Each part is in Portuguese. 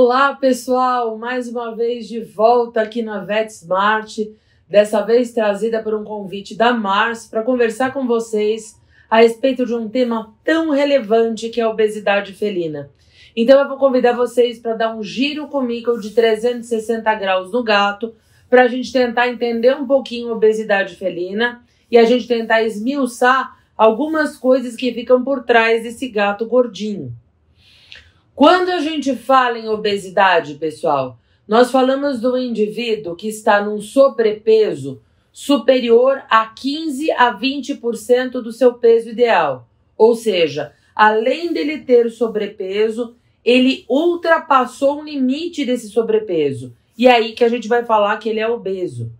Olá pessoal, mais uma vez de volta aqui na VetSmart, dessa vez trazida por um convite da Mars para conversar com vocês a respeito de um tema tão relevante que é a obesidade felina. Então eu vou convidar vocês para dar um giro comigo de 360 graus no gato, para a gente tentar entender um pouquinho a obesidade felina e a gente tentar esmiuçar algumas coisas que ficam por trás desse gato gordinho. Quando a gente fala em obesidade, pessoal, nós falamos do indivíduo que está num sobrepeso superior a 15 a 20% do seu peso ideal. Ou seja, além dele ter sobrepeso, ele ultrapassou o limite desse sobrepeso. E é aí que a gente vai falar que ele é obeso.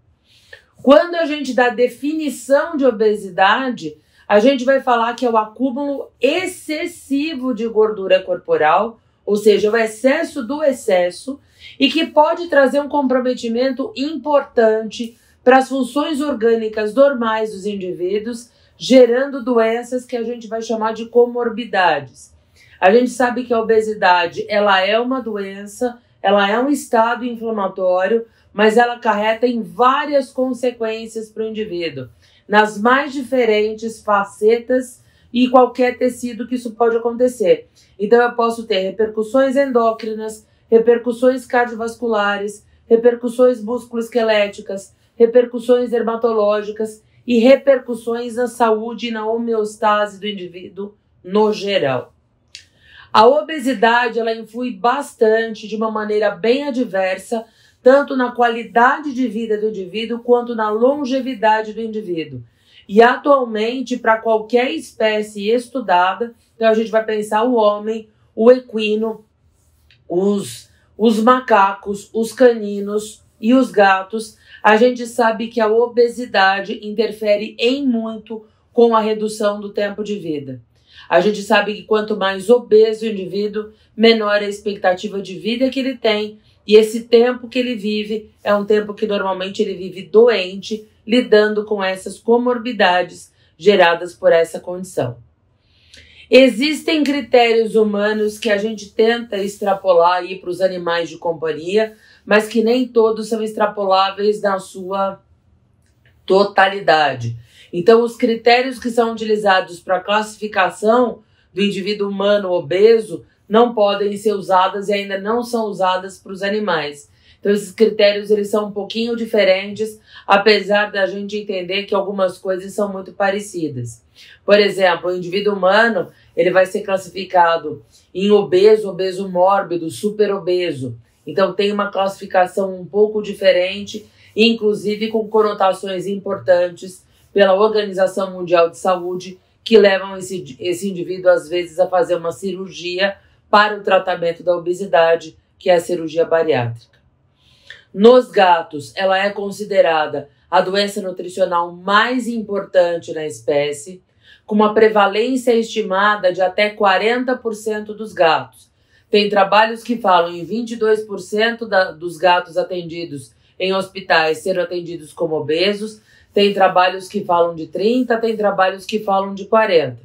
Quando a gente dá definição de obesidade, a gente vai falar que é o acúmulo excessivo de gordura corporal, ou seja, o excesso do excesso, e que pode trazer um comprometimento importante para as funções orgânicas normais dos indivíduos, gerando doenças que a gente vai chamar de comorbidades. A gente sabe que a obesidade, ela é uma doença, ela é um estado inflamatório, mas ela acarreta em várias consequências para o indivíduo, nas mais diferentes facetas e qualquer tecido que isso pode acontecer. Então eu posso ter repercussões endócrinas, repercussões cardiovasculares, repercussões musculoesqueléticas, repercussões dermatológicas e repercussões na saúde e na homeostase do indivíduo no geral. A obesidade, ela influi bastante de uma maneira bem adversa, tanto na qualidade de vida do indivíduo quanto na longevidade do indivíduo. E atualmente, para qualquer espécie estudada, então a gente vai pensar o homem, o equino, os macacos, os caninos e os gatos, a gente sabe que a obesidade interfere em muito com a redução do tempo de vida. A gente sabe que quanto mais obeso o indivíduo, menor a expectativa de vida que ele tem, e esse tempo que ele vive é um tempo que normalmente ele vive doente, lidando com essas comorbidades geradas por essa condição. Existem critérios humanos que a gente tenta extrapolar aí para os animais de companhia, mas que nem todos são extrapoláveis na sua totalidade. Então, os critérios que são utilizados para a classificação do indivíduo humano obeso não podem ser usadas e ainda não são usadas para os animais. Então, esses critérios eles são um pouquinho diferentes, apesar da gente entender que algumas coisas são muito parecidas. Por exemplo, o indivíduo humano ele vai ser classificado em obeso, obeso mórbido, super obeso. Então, tem uma classificação um pouco diferente, inclusive com conotações importantes pela Organização Mundial de Saúde, que levam esse indivíduo, às vezes, a fazer uma cirurgia para o tratamento da obesidade, que é a cirurgia bariátrica. Nos gatos, ela é considerada a doença nutricional mais importante na espécie, com uma prevalência estimada de até 40% dos gatos. Tem trabalhos que falam em 22% dos gatos atendidos em hospitais serem atendidos como obesos, tem trabalhos que falam de 30%, tem trabalhos que falam de 40%.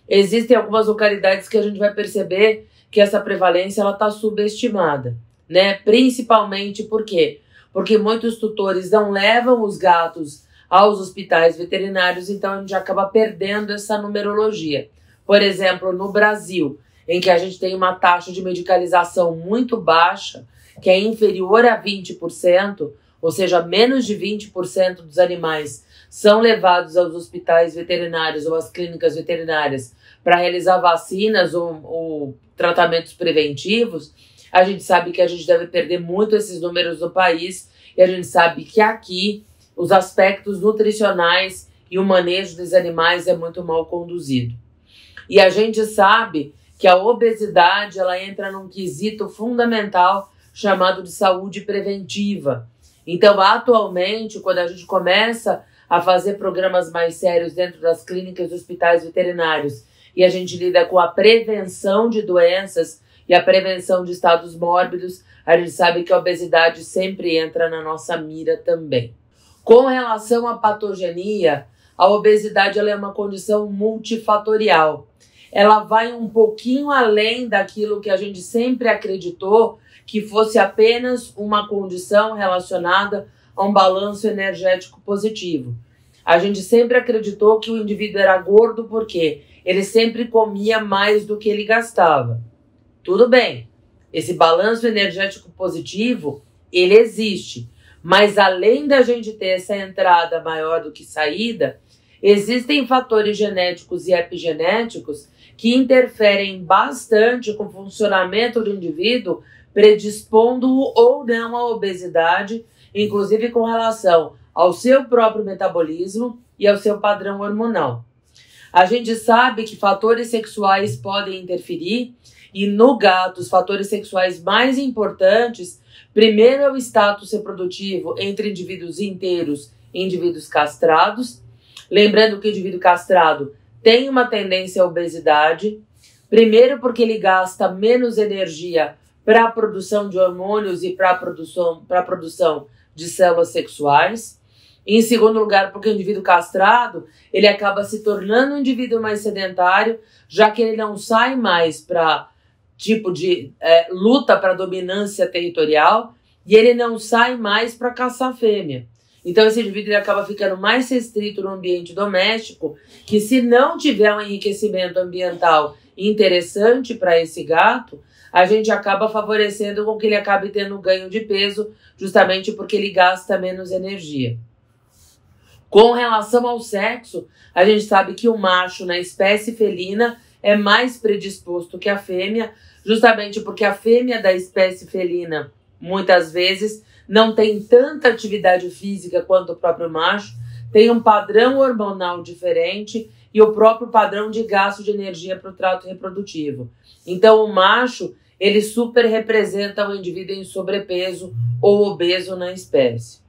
Existem algumas localidades que a gente vai perceber que essa prevalência está subestimada, né? Principalmente por quê? Porque muitos tutores não levam os gatos aos hospitais veterinários, então a gente acaba perdendo essa numerologia. Por exemplo, no Brasil, em que a gente tem uma taxa de medicalização muito baixa, que é inferior a 20%, ou seja, menos de 20% dos animais são levados aos hospitais veterinários ou às clínicas veterinárias para realizar vacinas ou tratamentos preventivos, a gente sabe que a gente deve perder muito esses números no país e a gente sabe que aqui os aspectos nutricionais e o manejo dos animais é muito mal conduzido. E a gente sabe que a obesidade ela entra num quesito fundamental chamado de saúde preventiva. Então, atualmente, quando a gente começa a fazer programas mais sérios dentro das clínicas e hospitais veterinários e a gente lida com a prevenção de doenças e a prevenção de estados mórbidos, a gente sabe que a obesidade sempre entra na nossa mira também. Com relação à patogenia, a obesidade ela é uma condição multifatorial. ela vai um pouquinho além daquilo que a gente sempre acreditou que fosse apenas uma condição relacionada a um balanço energético positivo. A gente sempre acreditou que o indivíduo era gordo porque ele sempre comia mais do que ele gastava. Tudo bem, esse balanço energético positivo, ele existe. Mas além da gente ter essa entrada maior do que saída, existem fatores genéticos e epigenéticos que interferem bastante com o funcionamento do indivíduo, predispondo-o ou não à obesidade, inclusive com relação ao seu próprio metabolismo e ao seu padrão hormonal. A gente sabe que fatores sexuais podem interferir e no gato os fatores sexuais mais importantes, primeiro é o status reprodutivo entre indivíduos inteiros e indivíduos castrados. Lembrando que o indivíduo castrado tem uma tendência à obesidade, primeiro porque ele gasta menos energia para a produção de hormônios e para a produção de células sexuais. Em segundo lugar, porque o indivíduo castrado, ele acaba se tornando um indivíduo mais sedentário, já que ele não sai mais para tipo de luta para dominância territorial e ele não sai mais para caçar fêmea. Então esse indivíduo ele acaba ficando mais restrito no ambiente doméstico, que se não tiver um enriquecimento ambiental interessante para esse gato, a gente acaba favorecendo com que ele acabe tendo ganho de peso, justamente porque ele gasta menos energia. Com relação ao sexo, a gente sabe que o macho na espécie felina é mais predisposto que a fêmea, justamente porque a fêmea da espécie felina, muitas vezes, não tem tanta atividade física quanto o próprio macho, tem um padrão hormonal diferente e o próprio padrão de gasto de energia para o trato reprodutivo. Então, o macho, ele super representa o indivíduo em sobrepeso ou obeso na espécie.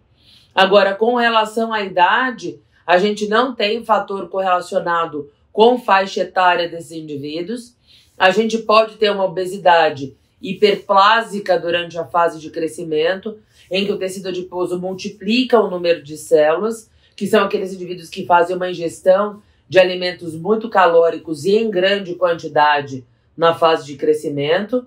Agora, com relação à idade, a gente não tem fator correlacionado com faixa etária desses indivíduos. A gente pode ter uma obesidade hiperplásica durante a fase de crescimento, em que o tecido adiposo multiplica o número de células, que são aqueles indivíduos que fazem uma ingestão de alimentos muito calóricos e em grande quantidade na fase de crescimento.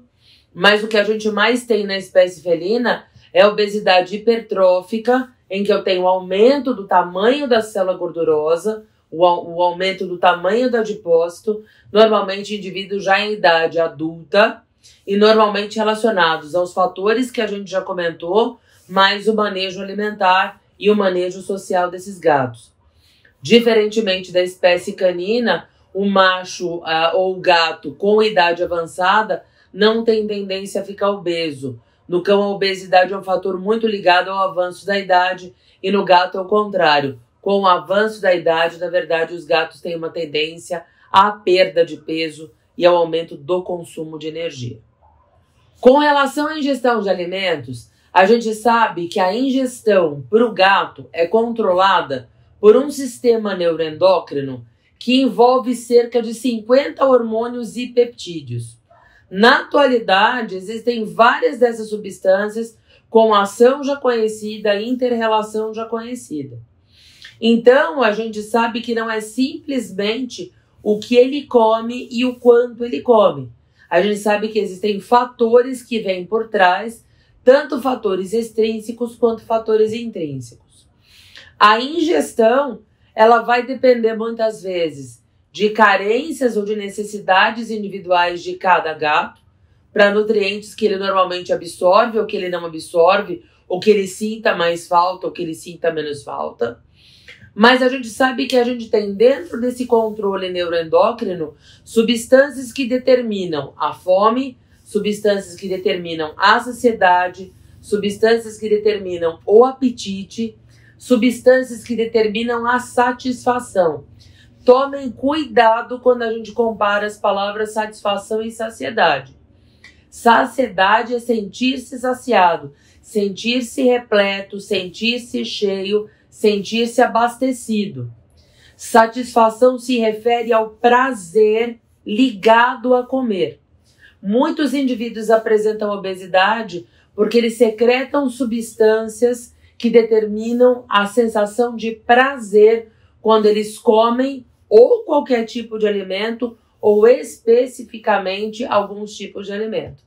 Mas o que a gente mais tem na espécie felina é a obesidade hipertrófica, em que eu tenho o aumento do tamanho da célula gordurosa, o aumento do tamanho do adipócito, normalmente indivíduos já em idade adulta e normalmente relacionados aos fatores que a gente já comentou, mais o manejo alimentar e o manejo social desses gatos. Diferentemente da espécie canina, o macho ou o gato com idade avançada não tem tendência a ficar obeso. No cão, a obesidade é um fator muito ligado ao avanço da idade e no gato é o contrário. Com o avanço da idade, na verdade, os gatos têm uma tendência à perda de peso e ao aumento do consumo de energia. Com relação à ingestão de alimentos, a gente sabe que a ingestão para o gato é controlada por um sistema neuroendócrino que envolve cerca de 50 hormônios e peptídeos. Na atualidade, existem várias dessas substâncias com ação já conhecida e inter-relação já conhecida. Então, a gente sabe que não é simplesmente o que ele come e o quanto ele come. A gente sabe que existem fatores que vêm por trás, tanto fatores extrínsecos quanto fatores intrínsecos. A ingestão, ela vai depender muitas vezes de carências ou de necessidades individuais de cada gato, para nutrientes que ele normalmente absorve ou que ele não absorve, ou que ele sinta mais falta ou que ele sinta menos falta. Mas a gente sabe que a gente tem dentro desse controle neuroendócrino substâncias que determinam a fome, substâncias que determinam a saciedade, substâncias que determinam o apetite, substâncias que determinam a satisfação. Tomem cuidado quando a gente compara as palavras satisfação e saciedade. Saciedade é sentir-se saciado, sentir-se repleto, sentir-se cheio, sentir-se abastecido. Satisfação se refere ao prazer ligado a comer. Muitos indivíduos apresentam obesidade porque eles secretam substâncias que determinam a sensação de prazer quando eles comem ou qualquer tipo de alimento ou especificamente alguns tipos de alimento.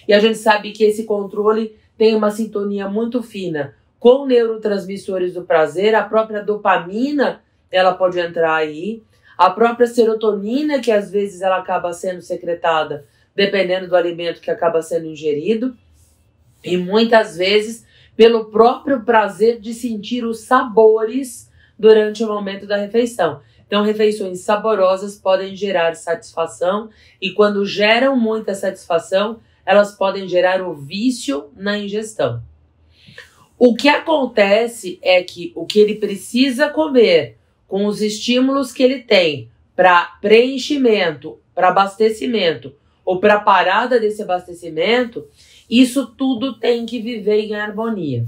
E a gente sabe que esse controle tem uma sintonia muito fina com neurotransmissores do prazer, a própria dopamina, ela pode entrar aí, a própria serotonina, que às vezes ela acaba sendo secretada dependendo do alimento que acaba sendo ingerido, e muitas vezes pelo próprio prazer de sentir os sabores durante o momento da refeição. Então, refeições saborosas podem gerar satisfação, e quando geram muita satisfação, elas podem gerar o vício na ingestão. O que acontece é que o que ele precisa comer, com os estímulos que ele tem para preenchimento, para abastecimento ou para parada desse abastecimento, isso tudo tem que viver em harmonia.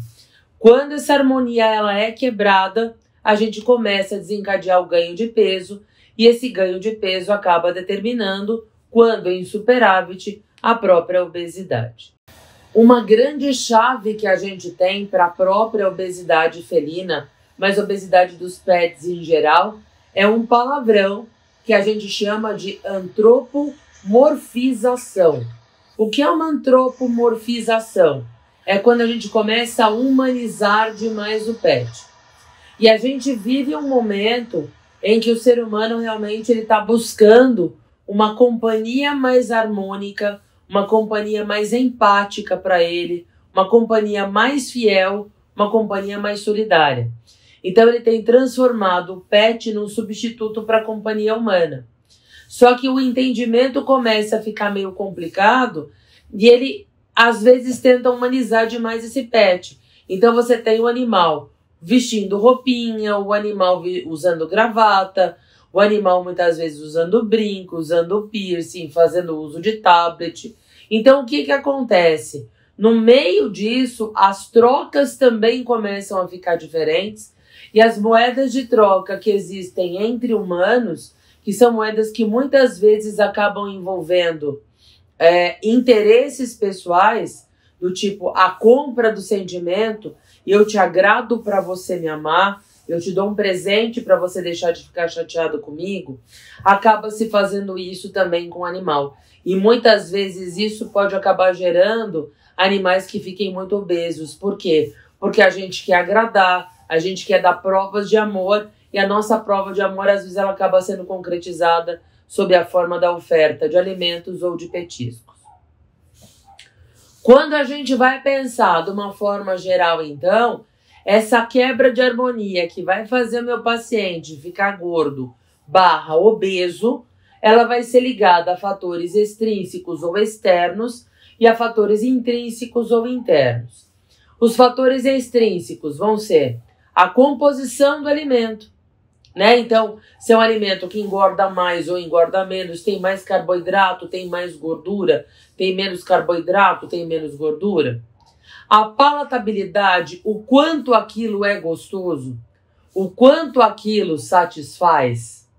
Quando essa harmonia ela é quebrada, a gente começa a desencadear o ganho de peso, e esse ganho de peso acaba determinando, quando em superávit, a própria obesidade. Uma grande chave que a gente tem para a própria obesidade felina, mas obesidade dos pets em geral, é um palavrão que a gente chama de antropomorfização. O que é uma antropomorfização? É quando a gente começa a humanizar demais o pet. E a gente vive um momento em que o ser humano realmente está buscando uma companhia mais harmônica, uma companhia mais empática para ele, uma companhia mais fiel, uma companhia mais solidária. Então ele tem transformado o pet num substituto para a companhia humana. Só que o entendimento começa a ficar meio complicado e ele às vezes tenta humanizar demais esse pet. Então você tem o animal vestindo roupinha, o animal usando gravata, o animal muitas vezes usando brinco, usando piercing, fazendo uso de tablet. Então o que acontece? No meio disso, as trocas também começam a ficar diferentes, e as moedas de troca que existem entre humanos, que são moedas que muitas vezes acabam envolvendo interesses pessoais, do tipo a compra do sentimento, e eu te agrado para você me amar, eu te dou um presente para você deixar de ficar chateado comigo, acaba se fazendo isso também com o animal. E muitas vezes isso pode acabar gerando animais que fiquem muito obesos. Por quê? Porque a gente quer agradar, a gente quer dar provas de amor, e a nossa prova de amor, às vezes, ela acaba sendo concretizada sob a forma da oferta de alimentos ou de petiscos. Quando a gente vai pensar de uma forma geral, então, essa quebra de harmonia que vai fazer o meu paciente ficar gordo / obeso, ela vai ser ligada a fatores extrínsecos ou externos e a fatores intrínsecos ou internos. Os fatores extrínsecos vão ser a composição do alimento, né? Então, se é um alimento que engorda mais ou engorda menos, tem mais carboidrato, tem mais gordura, tem menos carboidrato, tem menos gordura. A palatabilidade, o quanto aquilo é gostoso, o quanto aquilo satisfaz.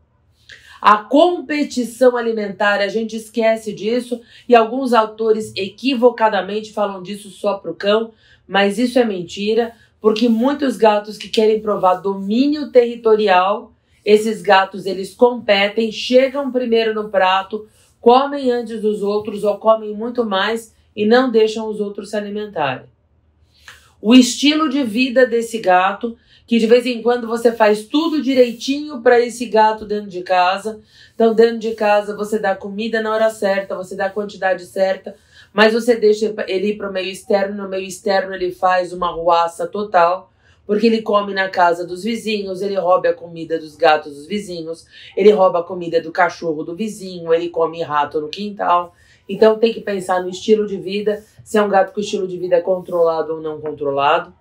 A competição alimentar, a gente esquece disso, e alguns autores equivocadamente falam disso só pro cão, mas isso é mentira, porque muitos gatos que querem provar domínio territorial, esses gatos eles competem, chegam primeiro no prato, comem antes dos outros ou comem muito mais e não deixam os outros se alimentarem. O estilo de vida desse gato, que de vez em quando você faz tudo direitinho para esse gato dentro de casa. Então, dentro de casa você dá comida na hora certa, você dá a quantidade certa, mas você deixa ele ir para o meio externo. No meio externo ele faz uma ruaça total, porque ele come na casa dos vizinhos, ele rouba a comida dos gatos dos vizinhos, ele rouba a comida do cachorro do vizinho, ele come rato no quintal. Então tem que pensar no estilo de vida, se é um gato com estilo de vida é controlado ou não controlado.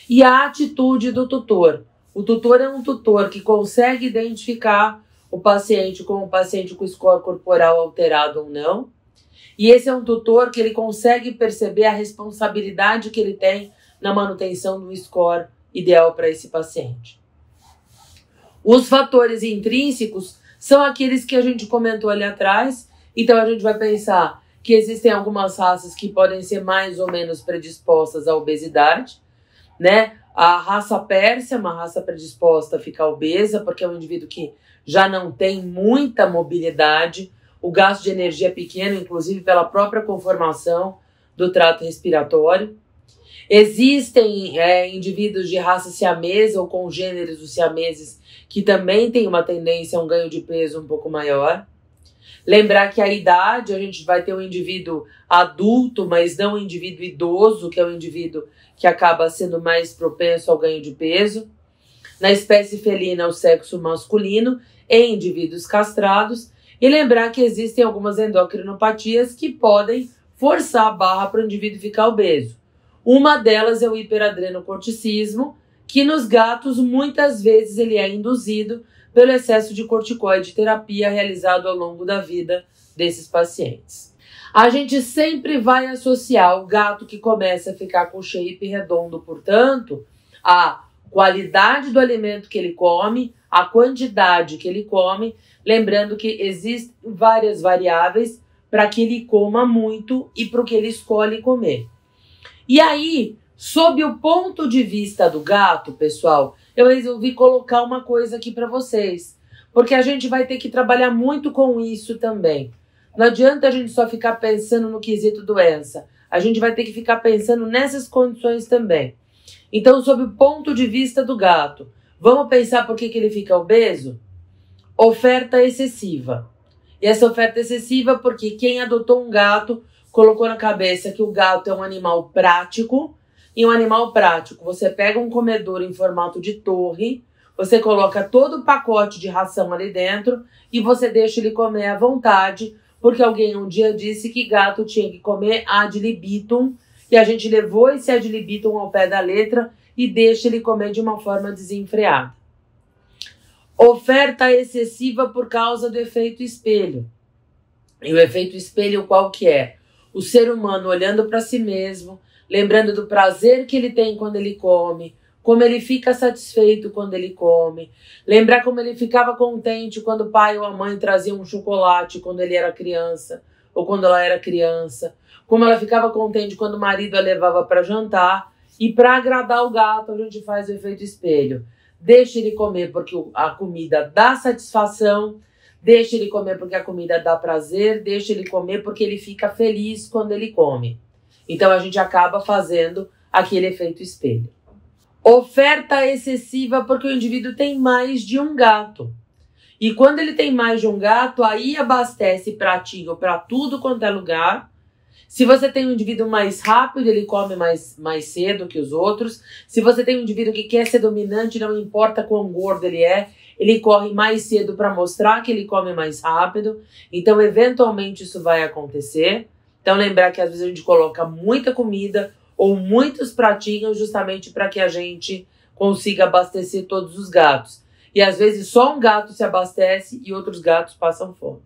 E a atitude do tutor. O tutor é um tutor que consegue identificar o paciente como um paciente com score corporal alterado ou não. E esse é um tutor que ele consegue perceber a responsabilidade que ele tem na manutenção do score ideal para esse paciente. Os fatores intrínsecos são aqueles que a gente comentou ali atrás. Então a gente vai pensar que existem algumas raças que podem ser mais ou menos predispostas à obesidade, né? A raça persa é uma raça predisposta a ficar obesa, porque é um indivíduo que já não tem muita mobilidade, o gasto de energia é pequeno, inclusive pela própria conformação do trato respiratório. Existem indivíduos de raça siamesa ou congêneres dos siameses que também têm uma tendência a um ganho de peso um pouco maior. Lembrar que a idade, a gente vai ter um indivíduo adulto, mas não um indivíduo idoso, que é um indivíduo que acaba sendo mais propenso ao ganho de peso. Na espécie felina, o sexo masculino, em indivíduos castrados. E lembrar que existem algumas endocrinopatias que podem forçar a barra para o indivíduo ficar obeso. Uma delas é o hiperadrenocorticismo, que nos gatos muitas vezes ele é induzido pelo excesso de corticoide terapia realizado ao longo da vida desses pacientes. A gente sempre vai associar o gato que começa a ficar com shape redondo, portanto, a qualidade do alimento que ele come, a quantidade que ele come, lembrando que existem várias variáveis para que ele coma muito e para o que ele escolhe comer. E aí, sob o ponto de vista do gato, pessoal, eu resolvi colocar uma coisa aqui para vocês, porque a gente vai ter que trabalhar muito com isso também. Não adianta a gente só ficar pensando no quesito doença, a gente vai ter que ficar pensando nessas condições também. Então, sob o ponto de vista do gato, vamos pensar por que ele fica obeso? Oferta excessiva. E essa oferta excessiva porque quem adotou um gato colocou na cabeça que o gato é um animal prático. E um animal prático, você pega um comedor em formato de torre, você coloca todo o pacote de ração ali dentro e você deixa ele comer à vontade, porque alguém um dia disse que gato tinha que comer ad libitum, e a gente levou esse ad libitum ao pé da letra e deixa ele comer de uma forma desenfreada. Oferta excessiva por causa do efeito espelho. E o efeito espelho qual que é? O ser humano olhando para si mesmo, lembrando do prazer que ele tem quando ele come, como ele fica satisfeito quando ele come, lembrar como ele ficava contente quando o pai ou a mãe traziam um chocolate quando ele era criança, ou quando ela era criança, como ela ficava contente quando o marido a levava para jantar. E para agradar o gato, a gente faz o efeito espelho. Deixa ele comer porque a comida dá satisfação, deixa ele comer porque a comida dá prazer, deixa ele comer porque ele fica feliz quando ele come. Então a gente acaba fazendo aquele efeito espelho. Oferta excessiva porque o indivíduo tem mais de um gato. E quando ele tem mais de um gato, aí abastece pratinho para tudo quanto é lugar. Se você tem um indivíduo mais rápido, ele come mais cedo que os outros. Se você tem um indivíduo que quer ser dominante, não importa quão gordo ele corre mais cedo para mostrar que ele come mais rápido. Então, eventualmente, isso vai acontecer. Então, lembrar que às vezes a gente coloca muita comida ou muitos pratinhos justamente para que a gente consiga abastecer todos os gatos. E às vezes só um gato se abastece e outros gatos passam fome.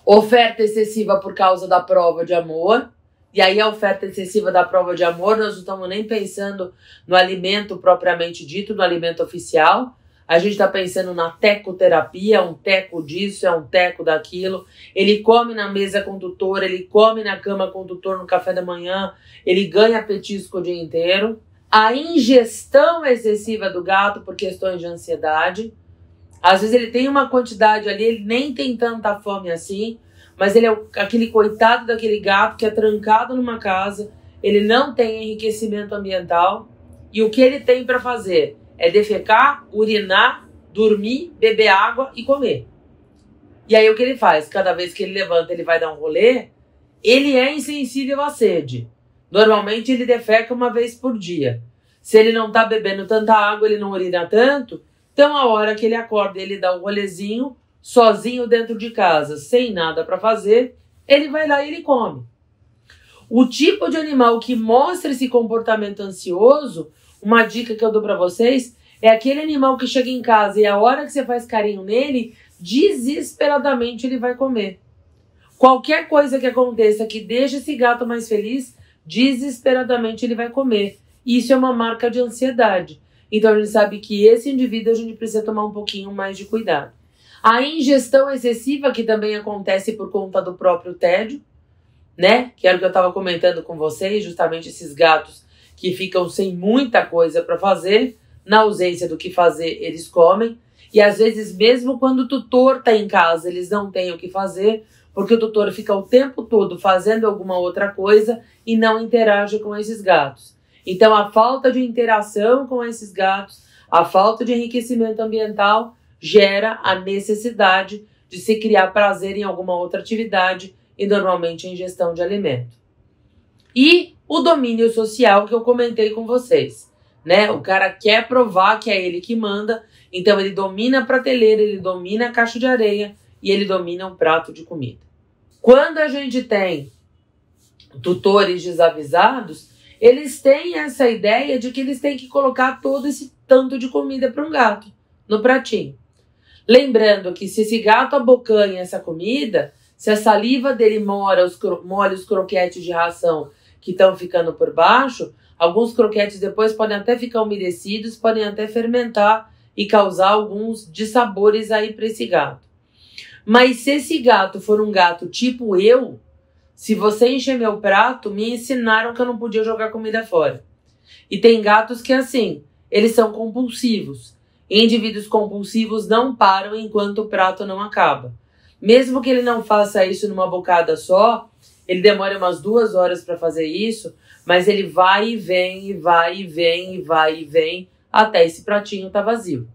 Oferta excessiva por causa da prova de amor. E aí a oferta excessiva da prova de amor, nós não estamos nem pensando no alimento propriamente dito, no alimento oficial. A gente está pensando na tecoterapia, um teco disso, é um teco daquilo. Ele come na mesa com o tutor, ele come na cama com o tutor no café da manhã, ele ganha petisco o dia inteiro. A ingestão excessiva do gato por questões de ansiedade. Às vezes ele tem uma quantidade ali, ele nem tem tanta fome assim, mas ele é aquele coitado daquele gato que é trancado numa casa, ele não tem enriquecimento ambiental, e o que ele tem para fazer é defecar, urinar, dormir, beber água e comer. E aí o que ele faz? Cada vez que ele levanta, ele vai dar um rolê, ele é insensível à sede. Normalmente ele defeca uma vez por dia. Se ele não tá bebendo tanta água, ele não urina tanto, então a hora que ele acorda, ele dá um rolezinho, sozinho dentro de casa, sem nada para fazer, ele vai lá e ele come. O tipo de animal que mostra esse comportamento ansioso, uma dica que eu dou para vocês, é aquele animal que chega em casa e a hora que você faz carinho nele, desesperadamente ele vai comer. Qualquer coisa que aconteça que deixe esse gato mais feliz, desesperadamente ele vai comer. Isso é uma marca de ansiedade. Então a gente sabe que esse indivíduo a gente precisa tomar um pouquinho mais de cuidado. A ingestão excessiva, que também acontece por conta do próprio tédio, né? Que era o que eu estava comentando com vocês, justamente esses gatos que ficam sem muita coisa para fazer, na ausência do que fazer, eles comem. E às vezes, mesmo quando o tutor está em casa, eles não têm o que fazer, porque o tutor fica o tempo todo fazendo alguma outra coisa e não interage com esses gatos. Então, a falta de interação com esses gatos, a falta de enriquecimento ambiental, gera a necessidade de se criar prazer em alguma outra atividade e normalmente a ingestão de alimento. E o domínio social que eu comentei com vocês, né? O cara quer provar que é ele que manda, então ele domina a prateleira, ele domina a caixa de areia e ele domina um prato de comida. Quando a gente tem tutores desavisados, eles têm essa ideia de que eles têm que colocar todo esse tanto de comida para um gato no pratinho. Lembrando que se esse gato abocanha essa comida, se a saliva dele molha os croquetes de ração que estão ficando por baixo, alguns croquetes depois podem até ficar umedecidos, podem até fermentar e causar alguns dissabores aí para esse gato. Mas se esse gato for um gato tipo eu, se você encher meu prato, me ensinaram que eu não podia jogar comida fora. E tem gatos que assim, eles são compulsivos. Indivíduos compulsivos não param enquanto o prato não acaba. Mesmo que ele não faça isso numa bocada só, ele demora umas 2 horas para fazer isso, mas ele vai e vem, e vai e vem, e vai e vem, até esse pratinho tá vazio.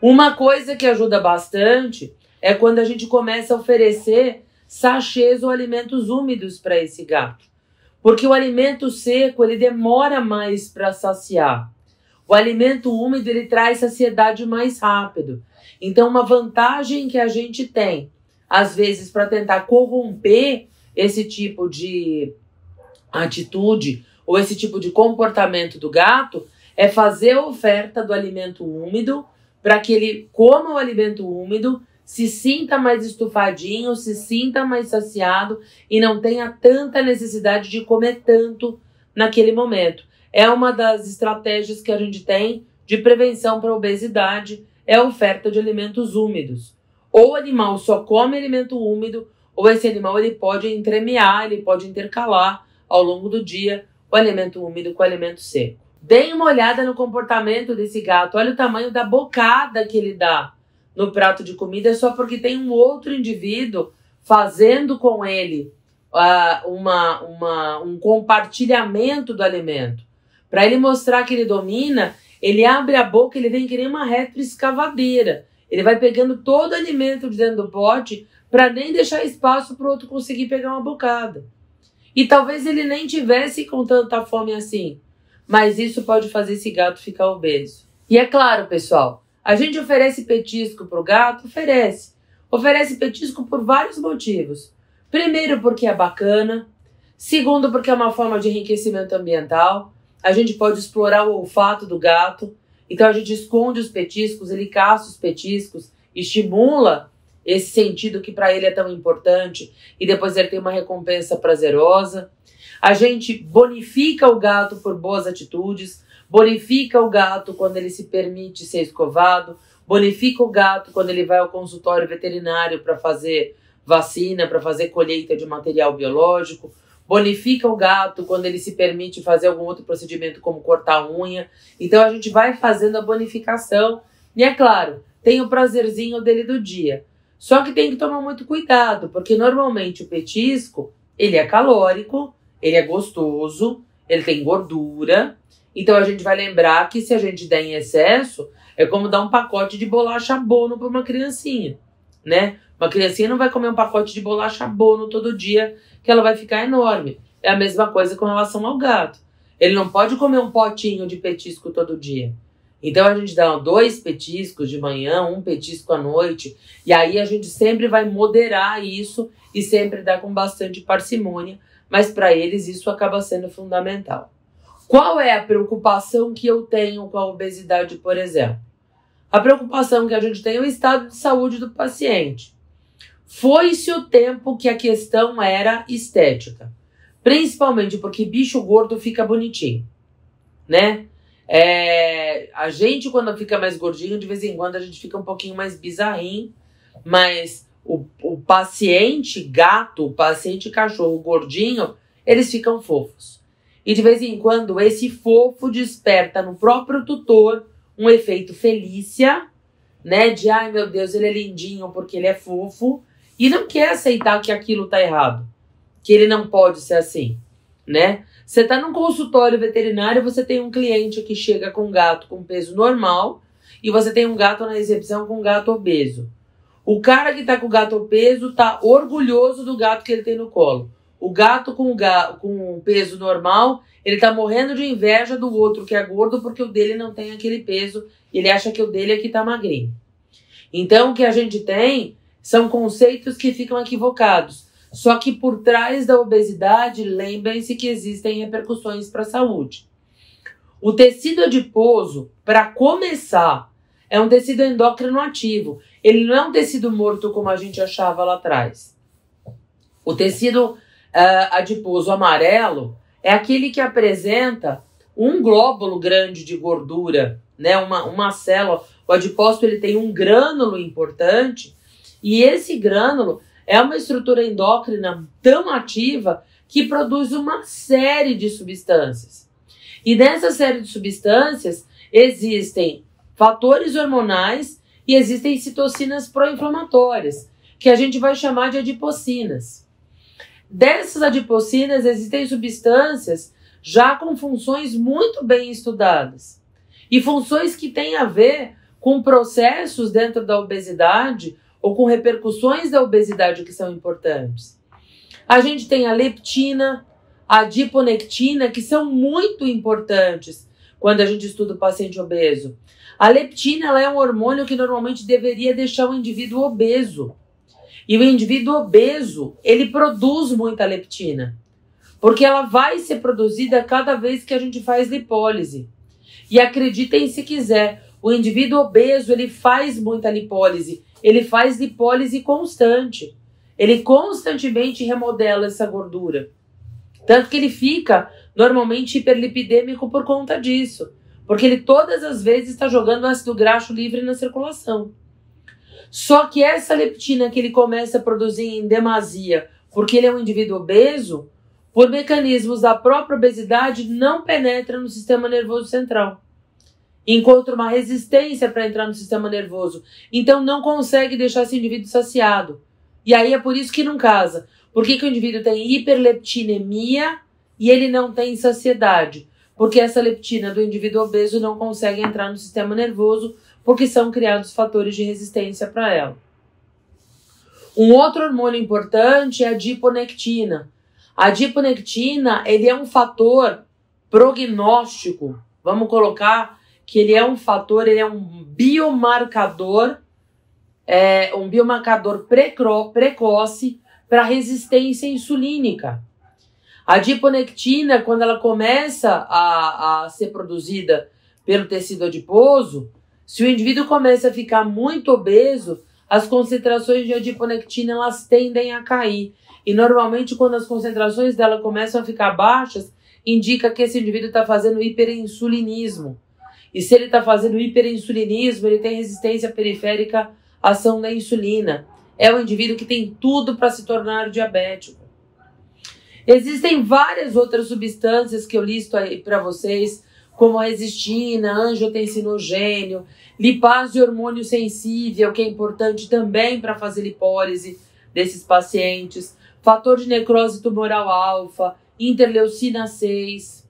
Uma coisa que ajuda bastante é quando a gente começa a oferecer sachês ou alimentos úmidos para esse gato. Porque o alimento seco, ele demora mais para saciar. O alimento úmido, ele traz saciedade mais rápido. Então, uma vantagem que a gente tem, às vezes, para tentar corromper esse tipo de atitude ou esse tipo de comportamento do gato, é fazer a oferta do alimento úmido para que ele coma o alimento úmido, se sinta mais estufadinho, se sinta mais saciado e não tenha tanta necessidade de comer tanto naquele momento. É uma das estratégias que a gente tem de prevenção para a obesidade, é a oferta de alimentos úmidos. Ou o animal só come alimento úmido, ou esse animal ele pode entremear, ele pode intercalar ao longo do dia o alimento úmido com o alimento seco. Deem uma olhada no comportamento desse gato, olha o tamanho da bocada que ele dá no prato de comida, só porque tem um outro indivíduo fazendo com ele um compartilhamento do alimento. Para ele mostrar que ele domina, ele abre a boca, ele vem que nem uma retroescavadeira. Ele vai pegando todo o alimento de dentro do pote para nem deixar espaço para o outro conseguir pegar uma bocada. E talvez ele nem tivesse com tanta fome assim, mas isso pode fazer esse gato ficar obeso. E é claro, pessoal, a gente oferece petisco para o gato? Oferece. Oferece petisco por vários motivos. Primeiro, porque é bacana. Segundo, porque é uma forma de enriquecimento ambiental. A gente pode explorar o olfato do gato. Então a gente esconde os petiscos, ele caça os petiscos, estimula esse sentido que para ele é tão importante e depois ele tem uma recompensa prazerosa. A gente bonifica o gato por boas atitudes, bonifica o gato quando ele se permite ser escovado, bonifica o gato quando ele vai ao consultório veterinário para fazer vacina, para fazer colheita de material biológico, bonifica o gato quando ele se permite fazer algum outro procedimento como cortar a unha. Então a gente vai fazendo a bonificação e é claro, tem o prazerzinho dele do dia. Só que tem que tomar muito cuidado, porque normalmente o petisco, ele é calórico, ele é gostoso, ele tem gordura. Então a gente vai lembrar que se a gente der em excesso, é como dar um pacote de bolacha Bono para uma criancinha, né? Uma criancinha não vai comer um pacote de bolacha Bono todo dia, que ela vai ficar enorme. É a mesma coisa com relação ao gato. Ele não pode comer um potinho de petisco todo dia. Então a gente dá 2 petiscos de manhã, 1 petisco à noite, e aí a gente sempre vai moderar isso e sempre dar com bastante parcimônia, mas para eles isso acaba sendo fundamental. Qual é a preocupação que eu tenho com a obesidade, por exemplo? A preocupação que a gente tem é o estado de saúde do paciente. Foi-se o tempo que a questão era estética. Principalmente porque bicho gordo fica bonitinho, né? A gente, quando fica mais gordinho, de vez em quando a gente fica um pouquinho mais bizarrinho, mas o paciente gato, o paciente cachorro gordinho, eles ficam fofos. E de vez em quando esse fofo desperta no próprio tutor um efeito Felícia, né? De, ai meu Deus, ele é lindinho porque ele é fofo, e não quer aceitar que aquilo tá errado, que ele não pode ser assim, né? Você tá num consultório veterinário, você tem um cliente que chega com um gato com peso normal, e você tem um gato na recepção com um gato obeso. O cara que tá com o gato obeso tá orgulhoso do gato que ele tem no colo. O gato com peso normal, ele tá morrendo de inveja do outro que é gordo porque o dele não tem aquele peso. Ele acha que o dele é que tá magrinho. Então, o que a gente tem são conceitos que ficam equivocados. Só que por trás da obesidade, lembrem-se que existem repercussões para a saúde. O tecido adiposo, para começar, é um tecido endócrino ativo. Ele não é um tecido morto como a gente achava lá atrás. O tecido adiposo amarelo é aquele que apresenta um glóbulo grande de gordura, né? Uma célula. O adipócito ele tem um grânulo importante, e esse grânulo é uma estrutura endócrina tão ativa que produz uma série de substâncias. E nessa série de substâncias existem fatores hormonais e existem citocinas pró-inflamatórias, que a gente vai chamar de adipocinas. Dessas adipocinas existem substâncias já com funções muito bem estudadas. E funções que têm a ver com processos dentro da obesidade ou com repercussões da obesidade que são importantes. A gente tem a leptina, a adiponectina, que são muito importantes quando a gente estuda o paciente obeso. A leptina ela é um hormônio que normalmente deveria deixar o indivíduo obeso. E o indivíduo obeso, ele produz muita leptina, porque ela vai ser produzida cada vez que a gente faz lipólise. E acreditem se quiser, o indivíduo obeso, ele faz muita lipólise, ele faz lipólise constante. Ele constantemente remodela essa gordura. Tanto que ele fica normalmente hiperlipidêmico por conta disso, porque ele todas as vezes está jogando ácido graxo livre na circulação. Só que essa leptina que ele começa a produzir em demasia, porque ele é um indivíduo obeso, por mecanismos da própria obesidade, não penetra no sistema nervoso central. Encontra uma resistência para entrar no sistema nervoso. Então não consegue deixar esse indivíduo saciado. E aí é por isso que não casa. Por que o indivíduo tem hiperleptinemia e ele não tem saciedade? Porque essa leptina do indivíduo obeso não consegue entrar no sistema nervoso, porque são criados fatores de resistência para ela. Um outro hormônio importante é a adiponectina. A adiponectina, ele é um fator prognóstico. Vamos colocar que ele é um fator, ele é um biomarcador precoce para resistência insulínica. A adiponectina, quando ela começa a ser produzida pelo tecido adiposo, se o indivíduo começa a ficar muito obeso, as concentrações de adiponectina elas tendem a cair. E normalmente quando as concentrações dela começam a ficar baixas, indica que esse indivíduo está fazendo hiperinsulinismo. E se ele está fazendo hiperinsulinismo, ele tem resistência periférica à ação da insulina. É um indivíduo que tem tudo para se tornar diabético. Existem várias outras substâncias que eu listo aí para vocês, como a resistina, angiotensinogênio, lipase hormônio sensível, que é importante também para fazer lipólise desses pacientes, fator de necrose tumoral alfa, interleucina 6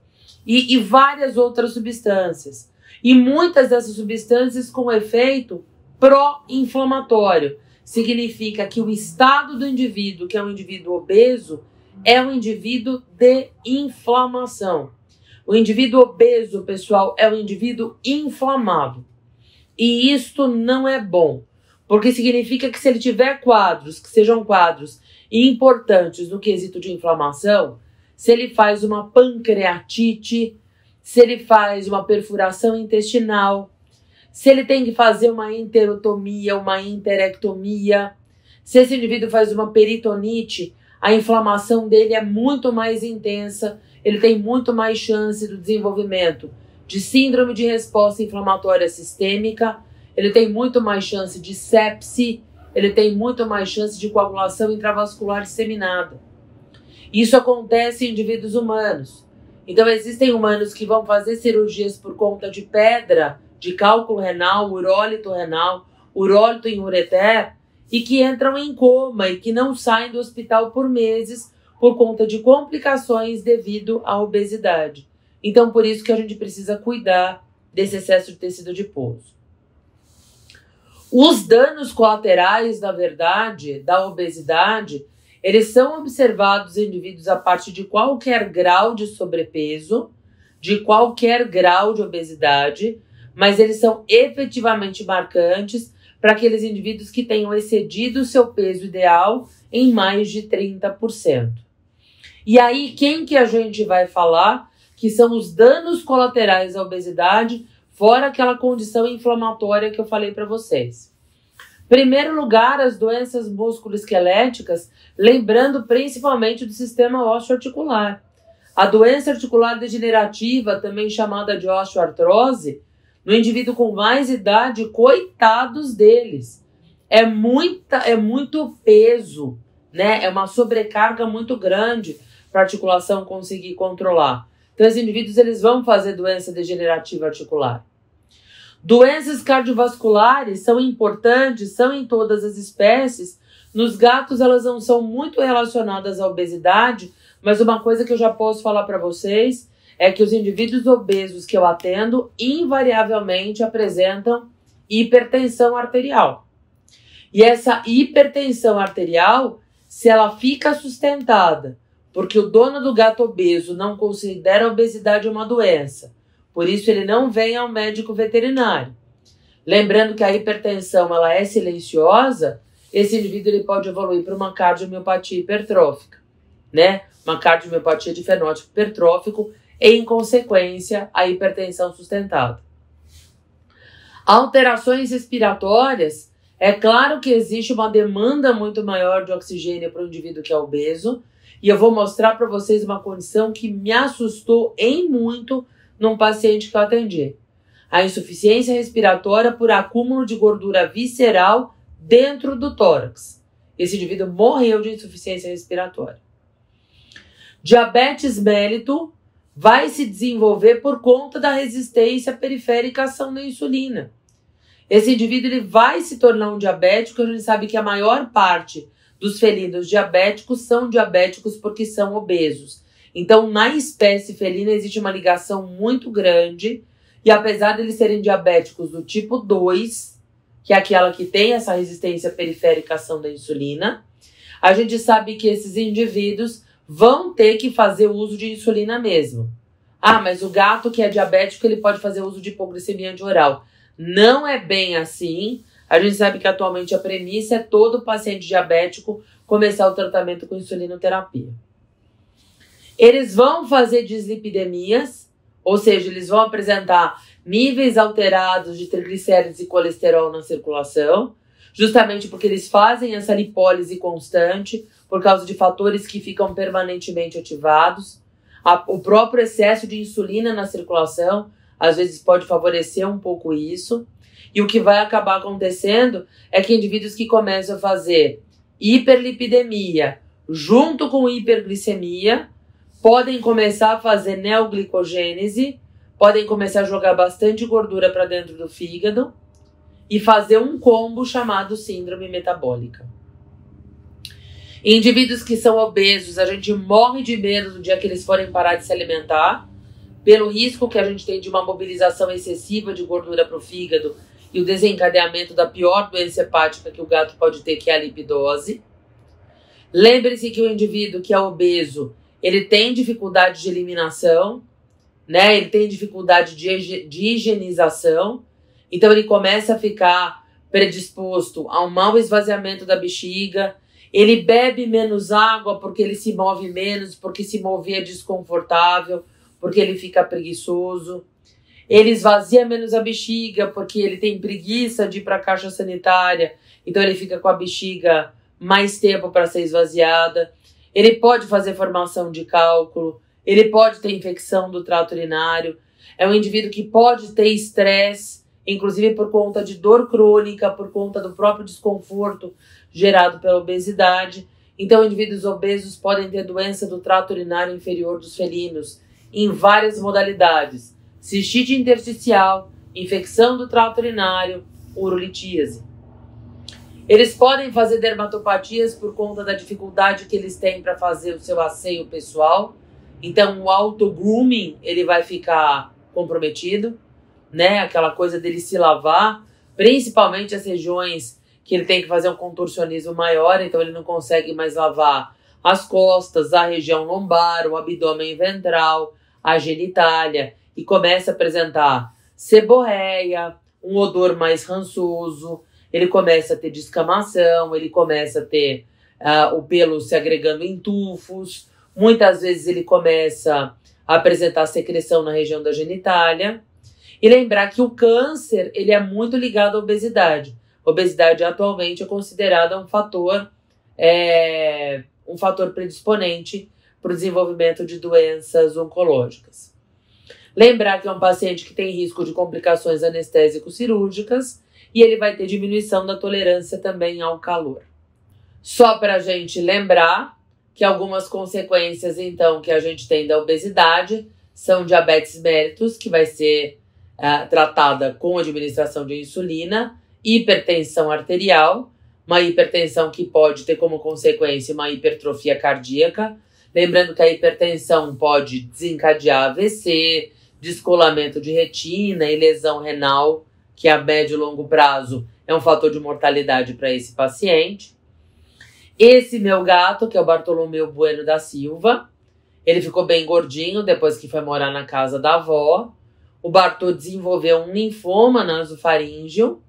e várias outras substâncias. E muitas dessas substâncias com efeito pró-inflamatório. Significa que o estado do indivíduo, que é um indivíduo obeso, é um indivíduo de inflamação. O indivíduo obeso, pessoal, é um indivíduo inflamado. E isto não é bom, porque significa que se ele tiver quadros, que sejam quadros importantes no quesito de inflamação, se ele faz uma pancreatite, se ele faz uma perfuração intestinal, se ele tem que fazer uma enterotomia, uma enterectomia, se esse indivíduo faz uma peritonite, a inflamação dele é muito mais intensa, ele tem muito mais chance do desenvolvimento de síndrome de resposta inflamatória sistêmica, ele tem muito mais chance de sepse, ele tem muito mais chance de coagulação intravascular disseminada. Isso acontece em indivíduos humanos. Então existem humanos que vão fazer cirurgias por conta de pedra, de cálculo renal, urólito renal, urólito em ureter, e que entram em coma e que não saem do hospital por meses por conta de complicações devido à obesidade. Então, por isso que a gente precisa cuidar desse excesso de tecido adiposo. Os danos colaterais, na verdade, da obesidade, eles são observados em indivíduos a partir de qualquer grau de sobrepeso, de qualquer grau de obesidade, mas eles são efetivamente marcantes para aqueles indivíduos que tenham excedido o seu peso ideal em mais de 30%. E aí, quem que a gente vai falar que são os danos colaterais da obesidade, fora aquela condição inflamatória que eu falei para vocês? Primeiro lugar, as doenças musculoesqueléticas, lembrando principalmente do sistema osteoarticular. A doença articular degenerativa, também chamada de osteoartrose, no indivíduo com mais idade, coitados deles. É muito peso, né? É uma sobrecarga muito grande para a articulação conseguir controlar. Então, esses indivíduos eles vão fazer doença degenerativa articular. Doenças cardiovasculares são importantes, são em todas as espécies. Nos gatos, elas não são muito relacionadas à obesidade, mas uma coisa que eu já posso falar para vocês é que os indivíduos obesos que eu atendo invariavelmente apresentam hipertensão arterial. E essa hipertensão arterial, se ela fica sustentada, porque o dono do gato obeso não considera a obesidade uma doença, por isso ele não vem ao médico veterinário. Lembrando que a hipertensão ela é silenciosa, esse indivíduo ele pode evoluir para uma cardiomiopatia hipertrófica, né? Uma cardiomiopatia de fenótipo hipertrófico e, em consequência, a hipertensão sustentada. Alterações respiratórias, é claro que existe uma demanda muito maior de oxigênio para o indivíduo que é obeso, e eu vou mostrar para vocês uma condição que me assustou em muito num paciente que eu atendi. A insuficiência respiratória por acúmulo de gordura visceral dentro do tórax. Esse indivíduo morreu de insuficiência respiratória. Diabetes mellito vai se desenvolver por conta da resistência periférica à ação da insulina. Esse indivíduo ele vai se tornar um diabético, a gente sabe que a maior parte dos felinos diabéticos são diabéticos porque são obesos. Então, na espécie felina existe uma ligação muito grande e apesar de eles serem diabéticos do tipo 2, que é aquela que tem essa resistência periférica à ação da insulina, a gente sabe que esses indivíduos vão ter que fazer uso de insulina mesmo. Ah, mas o gato que é diabético, ele pode fazer uso de hipoglicemia antioral. Não é bem assim. A gente sabe que atualmente a premissa é todo paciente diabético começar o tratamento com insulinoterapia. Eles vão fazer dislipidemias, ou seja, eles vão apresentar níveis alterados de triglicéridos e colesterol na circulação, justamente porque eles fazem essa lipólise constante por causa de fatores que ficam permanentemente ativados. O próprio excesso de insulina na circulação, às vezes pode favorecer um pouco isso. E o que vai acabar acontecendo é que indivíduos que começam a fazer hiperlipidemia junto com hiperglicemia podem começar a fazer neoglicogênese, podem começar a jogar bastante gordura para dentro do fígado e fazer um combo chamado síndrome metabólica. Em indivíduos que são obesos, a gente morre de medo no dia que eles forem parar de se alimentar, pelo risco que a gente tem de uma mobilização excessiva de gordura para o fígado e o desencadeamento da pior doença hepática que o gato pode ter, que é a lipidose. Lembre-se que o indivíduo que é obeso, ele tem dificuldade de eliminação, né? Ele tem dificuldade de higienização, então ele começa a ficar predisposto a um mau esvaziamento da bexiga, ele bebe menos água porque ele se move menos, porque se mover é desconfortável, porque ele fica preguiçoso. Ele esvazia menos a bexiga porque ele tem preguiça de ir para a caixa sanitária, então ele fica com a bexiga mais tempo para ser esvaziada. Ele pode fazer formação de cálculo, ele pode ter infecção do trato urinário. É um indivíduo que pode ter estresse, inclusive por conta de dor crônica, por conta do próprio desconforto gerado pela obesidade. Então, indivíduos obesos podem ter doença do trato urinário inferior dos felinos em várias modalidades: cistite intersticial, infecção do trato urinário, urolitíase. Eles podem fazer dermatopatias por conta da dificuldade que eles têm para fazer o seu asseio pessoal. Então, o auto-grooming, ele vai ficar comprometido, né? Aquela coisa dele se lavar, principalmente as regiões que ele tem que fazer um contorcionismo maior, então ele não consegue mais lavar as costas, a região lombar, o abdômen ventral, a genitália, e começa a apresentar seborreia, um odor mais rançoso, ele começa a ter descamação, ele começa a ter o pelo se agregando em tufos, muitas vezes ele começa a apresentar secreção na região da genitália. E lembrar que o câncer, ele é muito ligado à obesidade. A obesidade atualmente é considerada um fator predisponente para o desenvolvimento de doenças oncológicas. Lembrar que é um paciente que tem risco de complicações anestésico-cirúrgicas e ele vai ter diminuição da tolerância também ao calor. Só para a gente lembrar que algumas consequências, então, que a gente tem da obesidade são diabetes mellitus, que vai ser tratada com administração de insulina, hipertensão arterial, uma hipertensão que pode ter como consequência uma hipertrofia cardíaca. Lembrando que a hipertensão pode desencadear AVC, descolamento de retina e lesão renal, que a médio e longo prazo é um fator de mortalidade para esse paciente. Esse meu gato, que é o Bartolomeu Bueno da Silva, ele ficou bem gordinho depois que foi morar na casa da avó. O Bartô desenvolveu um linfoma nasofaríngeo,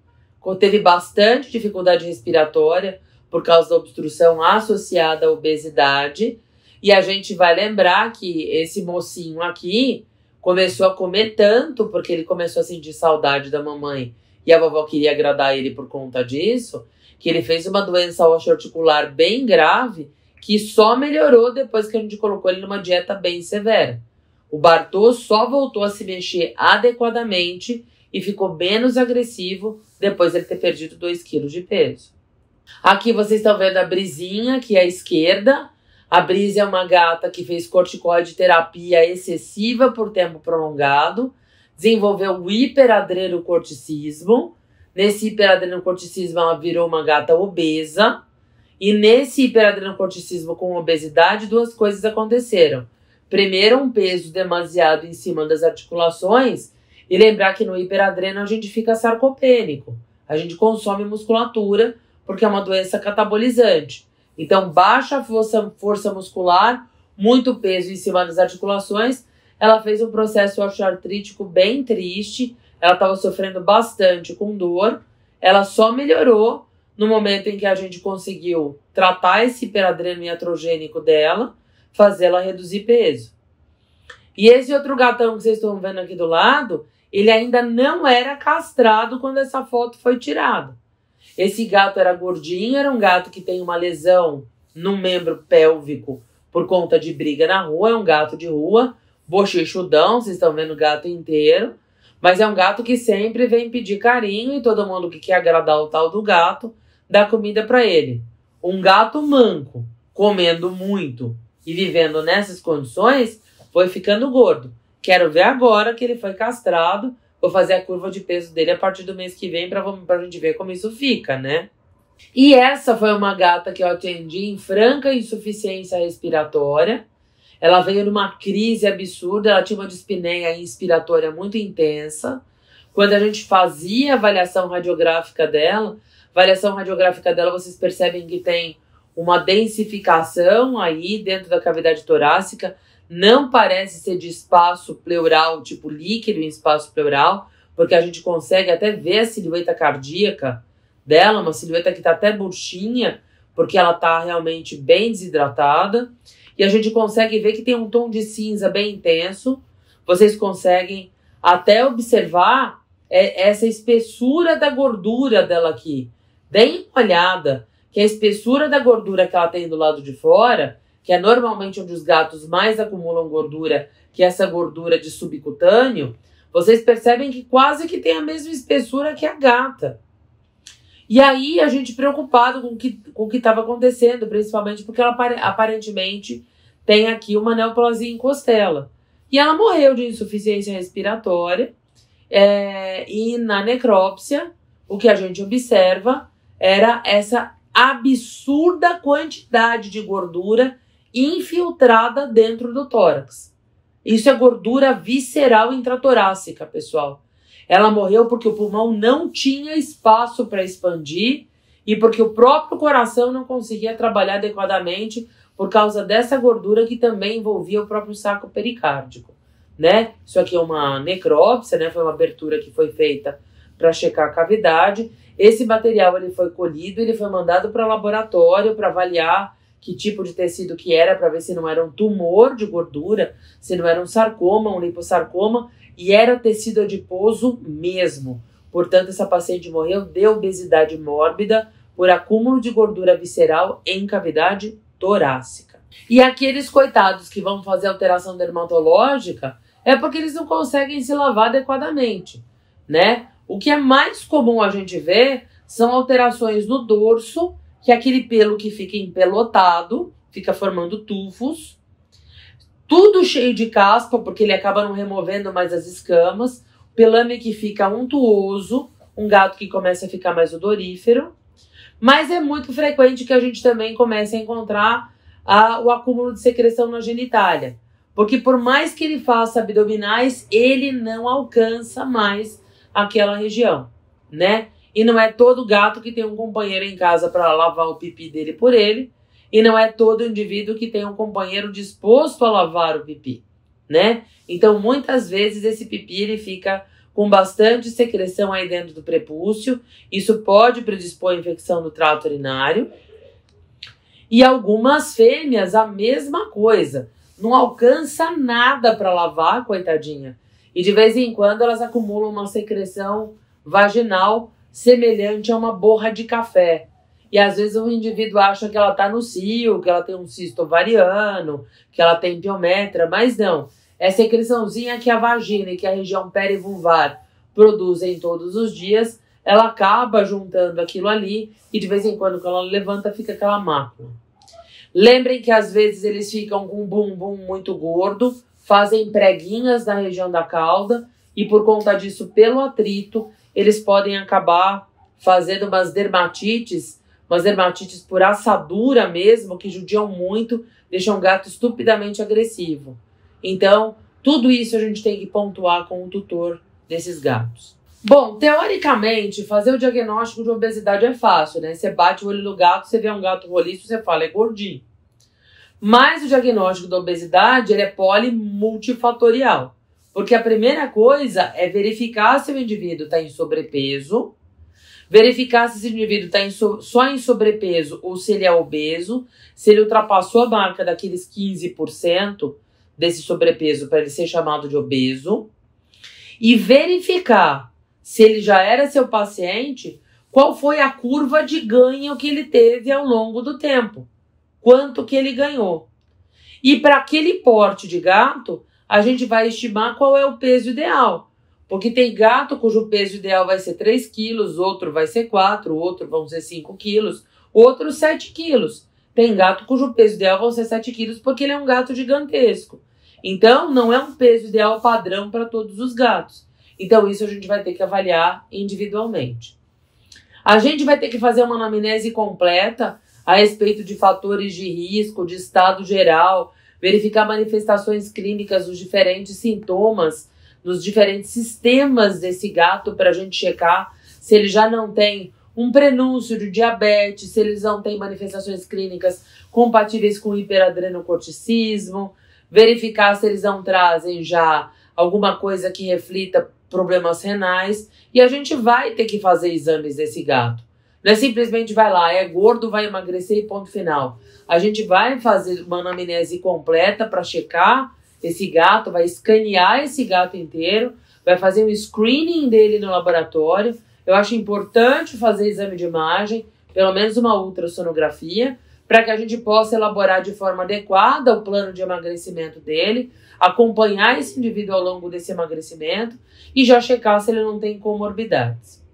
teve bastante dificuldade respiratória por causa da obstrução associada à obesidade. E a gente vai lembrar que esse mocinho aqui começou a comer tanto porque ele começou a sentir saudade da mamãe e a vovó queria agradar ele por conta disso, que ele fez uma doença osteoarticular bem grave que só melhorou depois que a gente colocou ele numa dieta bem severa. O Bartô só voltou a se mexer adequadamente e ficou menos agressivo depois de ele ter perdido 2 quilos de peso. Aqui vocês estão vendo a Brisinha, que é à esquerda. A Brise é uma gata que fez corticoide terapia excessiva por tempo prolongado, desenvolveu o hiperadrenocorticismo. Nesse hiperadrenocorticismo ela virou uma gata obesa. E nesse hiperadrenocorticismo com obesidade, 2 coisas aconteceram. Primeiro, um peso demasiado em cima das articulações. E lembrar que no hiperadreno a gente fica sarcopênico. A gente consome musculatura porque é uma doença catabolizante. Então, baixa força muscular, muito peso em cima das articulações. Ela fez um processo osteoartrítico bem triste. Ela estava sofrendo bastante com dor. Ela só melhorou no momento em que a gente conseguiu tratar esse hiperadreno iatrogênico dela, fazer ela reduzir peso. E esse outro gatão que vocês estão vendo aqui do lado, ele ainda não era castrado quando essa foto foi tirada. Esse gato era gordinho, era um gato que tem uma lesão no membro pélvico por conta de briga na rua, é um gato de rua, bochechudão, vocês estão vendo o gato inteiro, mas é um gato que sempre vem pedir carinho e todo mundo que quer agradar o tal do gato dá comida para ele. Um gato manco, comendo muito e vivendo nessas condições, foi ficando gordo. Quero ver agora que ele foi castrado. Vou fazer a curva de peso dele a partir do mês que vem pra gente ver como isso fica, né? E essa foi uma gata que eu atendi em franca insuficiência respiratória. Ela veio numa crise absurda, ela tinha uma dispneia inspiratória muito intensa. Quando a gente fazia a avaliação radiográfica dela, vocês percebem que tem uma densificação aí dentro da cavidade torácica. Não parece ser de espaço pleural, tipo líquido em espaço pleural, porque a gente consegue até ver a silhueta cardíaca dela, uma silhueta que está até murchinha, porque ela está realmente bem desidratada. E a gente consegue ver que tem um tom de cinza bem intenso. Vocês conseguem até observar essa espessura da gordura dela aqui. Deem uma olhada, que a espessura da gordura que ela tem do lado de fora, que é normalmente onde os gatos mais acumulam gordura, que é essa gordura de subcutâneo, vocês percebem que quase que tem a mesma espessura que a gata. E aí a gente preocupado com o que estava acontecendo, principalmente porque ela aparentemente tem aqui uma neoplasia em costela. E ela morreu de insuficiência respiratória e na necrópsia o que a gente observa era essa absurda quantidade de gordura infiltrada dentro do tórax. Isso é gordura visceral intratorácica, pessoal. Ela morreu porque o pulmão não tinha espaço para expandir e porque o próprio coração não conseguia trabalhar adequadamente por causa dessa gordura que também envolvia o próprio saco pericárdico, né? Isso aqui é uma necrópsia, né? Foi uma abertura que foi feita para checar a cavidade. Esse material ele foi colhido, ele foi mandado para o laboratório para avaliar que tipo de tecido que era, para ver se não era um tumor de gordura, se não era um sarcoma, um lipossarcoma, e era tecido adiposo mesmo. Portanto, essa paciente morreu de obesidade mórbida por acúmulo de gordura visceral em cavidade torácica. E aqueles coitados que vão fazer alteração dermatológica é porque eles não conseguem se lavar adequadamente, né? O que é mais comum a gente ver são alterações no dorso, que é aquele pelo que fica empelotado, fica formando tufos, tudo cheio de caspa, porque ele acaba não removendo mais as escamas, pelame que fica untuoso, um gato que começa a ficar mais odorífero, mas é muito frequente que a gente também comece a encontrar o acúmulo de secreção na genitália, porque por mais que ele faça abdominais, ele não alcança mais aquela região, né? E não é todo gato que tem um companheiro em casa para lavar o pipi dele por ele. E não é todo indivíduo que tem um companheiro disposto a lavar o pipi, né? Então, muitas vezes, esse pipi ele fica com bastante secreção aí dentro do prepúcio. Isso pode predispor a infecção do trato urinário. E algumas fêmeas, a mesma coisa. Não alcança nada para lavar, coitadinha. E de vez em quando elas acumulam uma secreção vaginal semelhante a uma borra de café. E às vezes o indivíduo acha que ela está no cio, que ela tem um cisto ovariano, que ela tem piometra, mas não. É secreçãozinha que a vagina e que a região perivulvar produzem todos os dias, ela acaba juntando aquilo ali e de vez em quando ela levanta fica aquela mácula. Lembrem que às vezes eles ficam com um bumbum muito gordo, fazem preguinhas na região da cauda e por conta disso, pelo atrito, eles podem acabar fazendo umas dermatites por assadura mesmo, que judiam muito, deixam o gato estupidamente agressivo. Então, tudo isso a gente tem que pontuar com o tutor desses gatos. Bom, teoricamente, fazer o diagnóstico de obesidade é fácil, né? Você bate o olho no gato, você vê um gato roliço, você fala, é gordinho. Mas o diagnóstico da obesidade, ele é polimultifatorial. Porque a primeira coisa é verificar se o indivíduo está em sobrepeso, verificar se esse indivíduo está só em sobrepeso ou se ele é obeso, se ele ultrapassou a marca daqueles 15% desse sobrepeso para ele ser chamado de obeso, e verificar se ele já era seu paciente, qual foi a curva de ganho que ele teve ao longo do tempo, quanto que ele ganhou. E para aquele porte de gato, a gente vai estimar qual é o peso ideal. Porque tem gato cujo peso ideal vai ser 3 quilos, outro vai ser 4, outro vão ser 5 quilos, outro 7 quilos. Tem gato cujo peso ideal vão ser 7 quilos porque ele é um gato gigantesco. Então, não é um peso ideal padrão para todos os gatos. Então, isso a gente vai ter que avaliar individualmente. A gente vai ter que fazer uma anamnese completa a respeito de fatores de risco, de estado geral, verificar manifestações clínicas dos diferentes sintomas, nos diferentes sistemas desse gato para a gente checar se ele já não tem um prenúncio de diabetes, se eles não têm manifestações clínicas compatíveis com hiperadrenocorticismo, verificar se eles não trazem já alguma coisa que reflita problemas renais, e a gente vai ter que fazer exames desse gato. Não é simplesmente vai lá, é gordo, vai emagrecer e ponto final. A gente vai fazer uma anamnese completa para checar esse gato, vai escanear esse gato inteiro, vai fazer um screening dele no laboratório. Eu acho importante fazer exame de imagem, pelo menos uma ultrassonografia, para que a gente possa elaborar de forma adequada o plano de emagrecimento dele, acompanhar esse indivíduo ao longo desse emagrecimento e já checar se ele não tem comorbidades.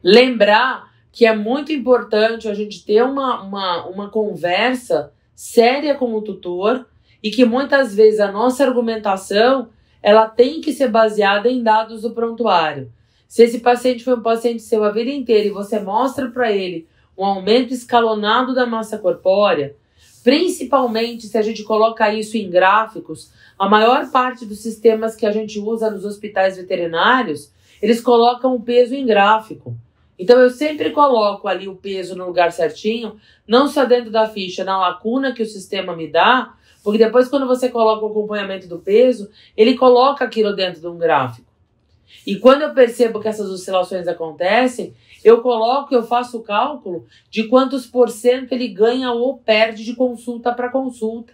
Lembrar que é muito importante a gente ter uma conversa séria com o tutor e que muitas vezes a nossa argumentação ela tem que ser baseada em dados do prontuário. Se esse paciente foi um paciente seu a vida inteira e você mostra para ele um aumento escalonado da massa corpórea, principalmente se a gente coloca isso em gráficos, a maior parte dos sistemas que a gente usa nos hospitais veterinários, eles colocam o peso em gráfico. Então eu sempre coloco ali o peso no lugar certinho, não só dentro da ficha, na lacuna que o sistema me dá, porque depois quando você coloca o acompanhamento do peso, ele coloca aquilo dentro de um gráfico. E quando eu percebo que essas oscilações acontecem, eu faço o cálculo de quantos % ele ganha ou perde de consulta para consulta.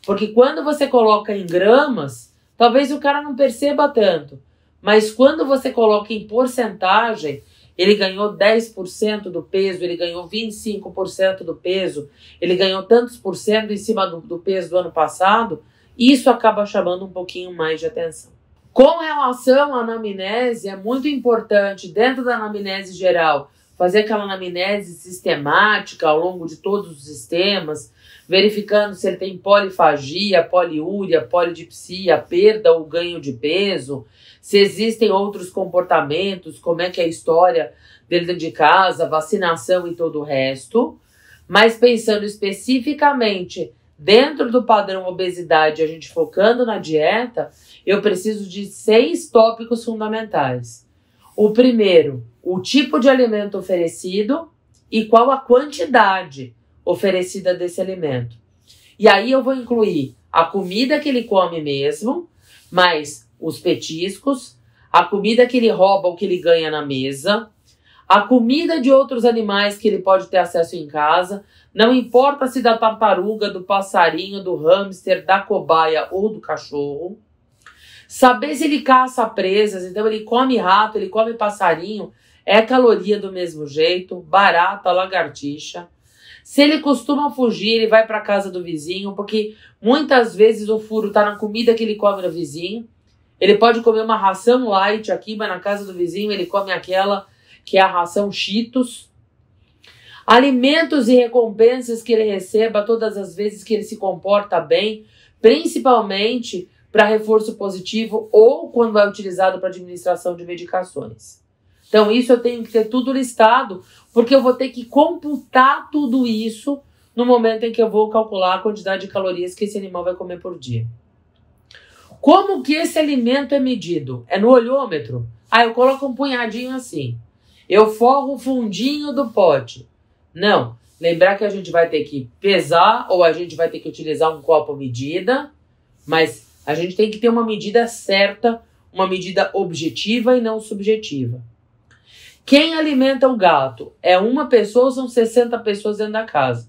Porque quando você coloca em gramas, talvez o cara não perceba tanto. Mas quando você coloca em porcentagem, ele ganhou 10% do peso, ele ganhou 25% do peso, ele ganhou tantos por cento em cima do peso do ano passado, isso acaba chamando um pouquinho mais de atenção. Com relação à anamnese, é muito importante, dentro da anamnese geral, fazer aquela anamnese sistemática ao longo de todos os sistemas, verificando se ele tem polifagia, poliúria, polidipsia, perda ou ganho de peso, se existem outros comportamentos, como é que é a história dele dentro de casa, vacinação e todo o resto. Mas pensando especificamente dentro do padrão obesidade, a gente focando na dieta, eu preciso de 6 tópicos fundamentais. O primeiro, o tipo de alimento oferecido e qual a quantidade oferecida desse alimento. E aí eu vou incluir a comida que ele come mesmo, mais os petiscos, a comida que ele rouba ou que ele ganha na mesa, a comida de outros animais que ele pode ter acesso em casa, não importa se da tartaruga, do passarinho, do hamster, da cobaia ou do cachorro. Saber se ele caça presas, então ele come rato, ele come passarinho, é caloria do mesmo jeito, barata, lagartixa. Se ele costuma fugir, ele vai para a casa do vizinho, porque muitas vezes o furo está na comida que ele come no vizinho. Ele pode comer uma ração light aqui, mas na casa do vizinho ele come aquela que é a ração Cheetos. Alimentos e recompensas que ele receba todas as vezes que ele se comporta bem, principalmente para reforço positivo ou quando é utilizado para administração de medicações. Então isso eu tenho que ter tudo listado, porque eu vou ter que computar tudo isso no momento em que eu vou calcular a quantidade de calorias que esse animal vai comer por dia. Como que esse alimento é medido? É no olhômetro? Eu coloco um punhadinho assim. Eu forro o fundinho do pote. Não. Lembrar que a gente vai ter que pesar ou a gente vai ter que utilizar um copo medida, mas a gente tem que ter uma medida certa, uma medida objetiva e não subjetiva. Quem alimenta o gato? É uma pessoa ou são 60 pessoas dentro da casa?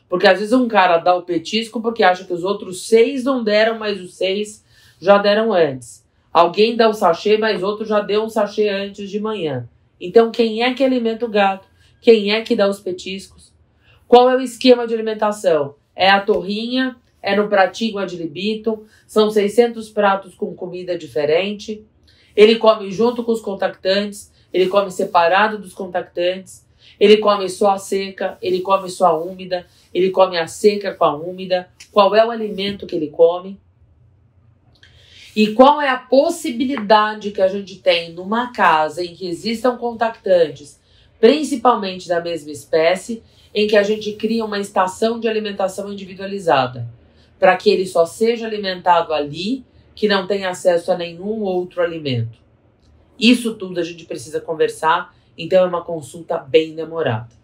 Porque às vezes um cara dá o petisco porque acha que os outros 6 não deram, mas os 6 já deram antes. Alguém dá o sachê, mas outro já deu um sachê antes de manhã. Então quem é que alimenta o gato? Quem é que dá os petiscos? Qual é o esquema de alimentação? É a torrinha? É no pratinho ad libitum? São 600 pratos com comida diferente? Ele come junto com os contactantes? Ele come separado dos contactantes? Ele come só a seca? Ele come só a úmida? Ele come a seca com a úmida? Qual é o alimento que ele come? E qual é a possibilidade que a gente tem numa casa em que existam contactantes, principalmente da mesma espécie, em que a gente cria uma estação de alimentação individualizada, para que ele só seja alimentado ali, que não tenha acesso a nenhum outro alimento. Isso tudo a gente precisa conversar, então é uma consulta bem demorada.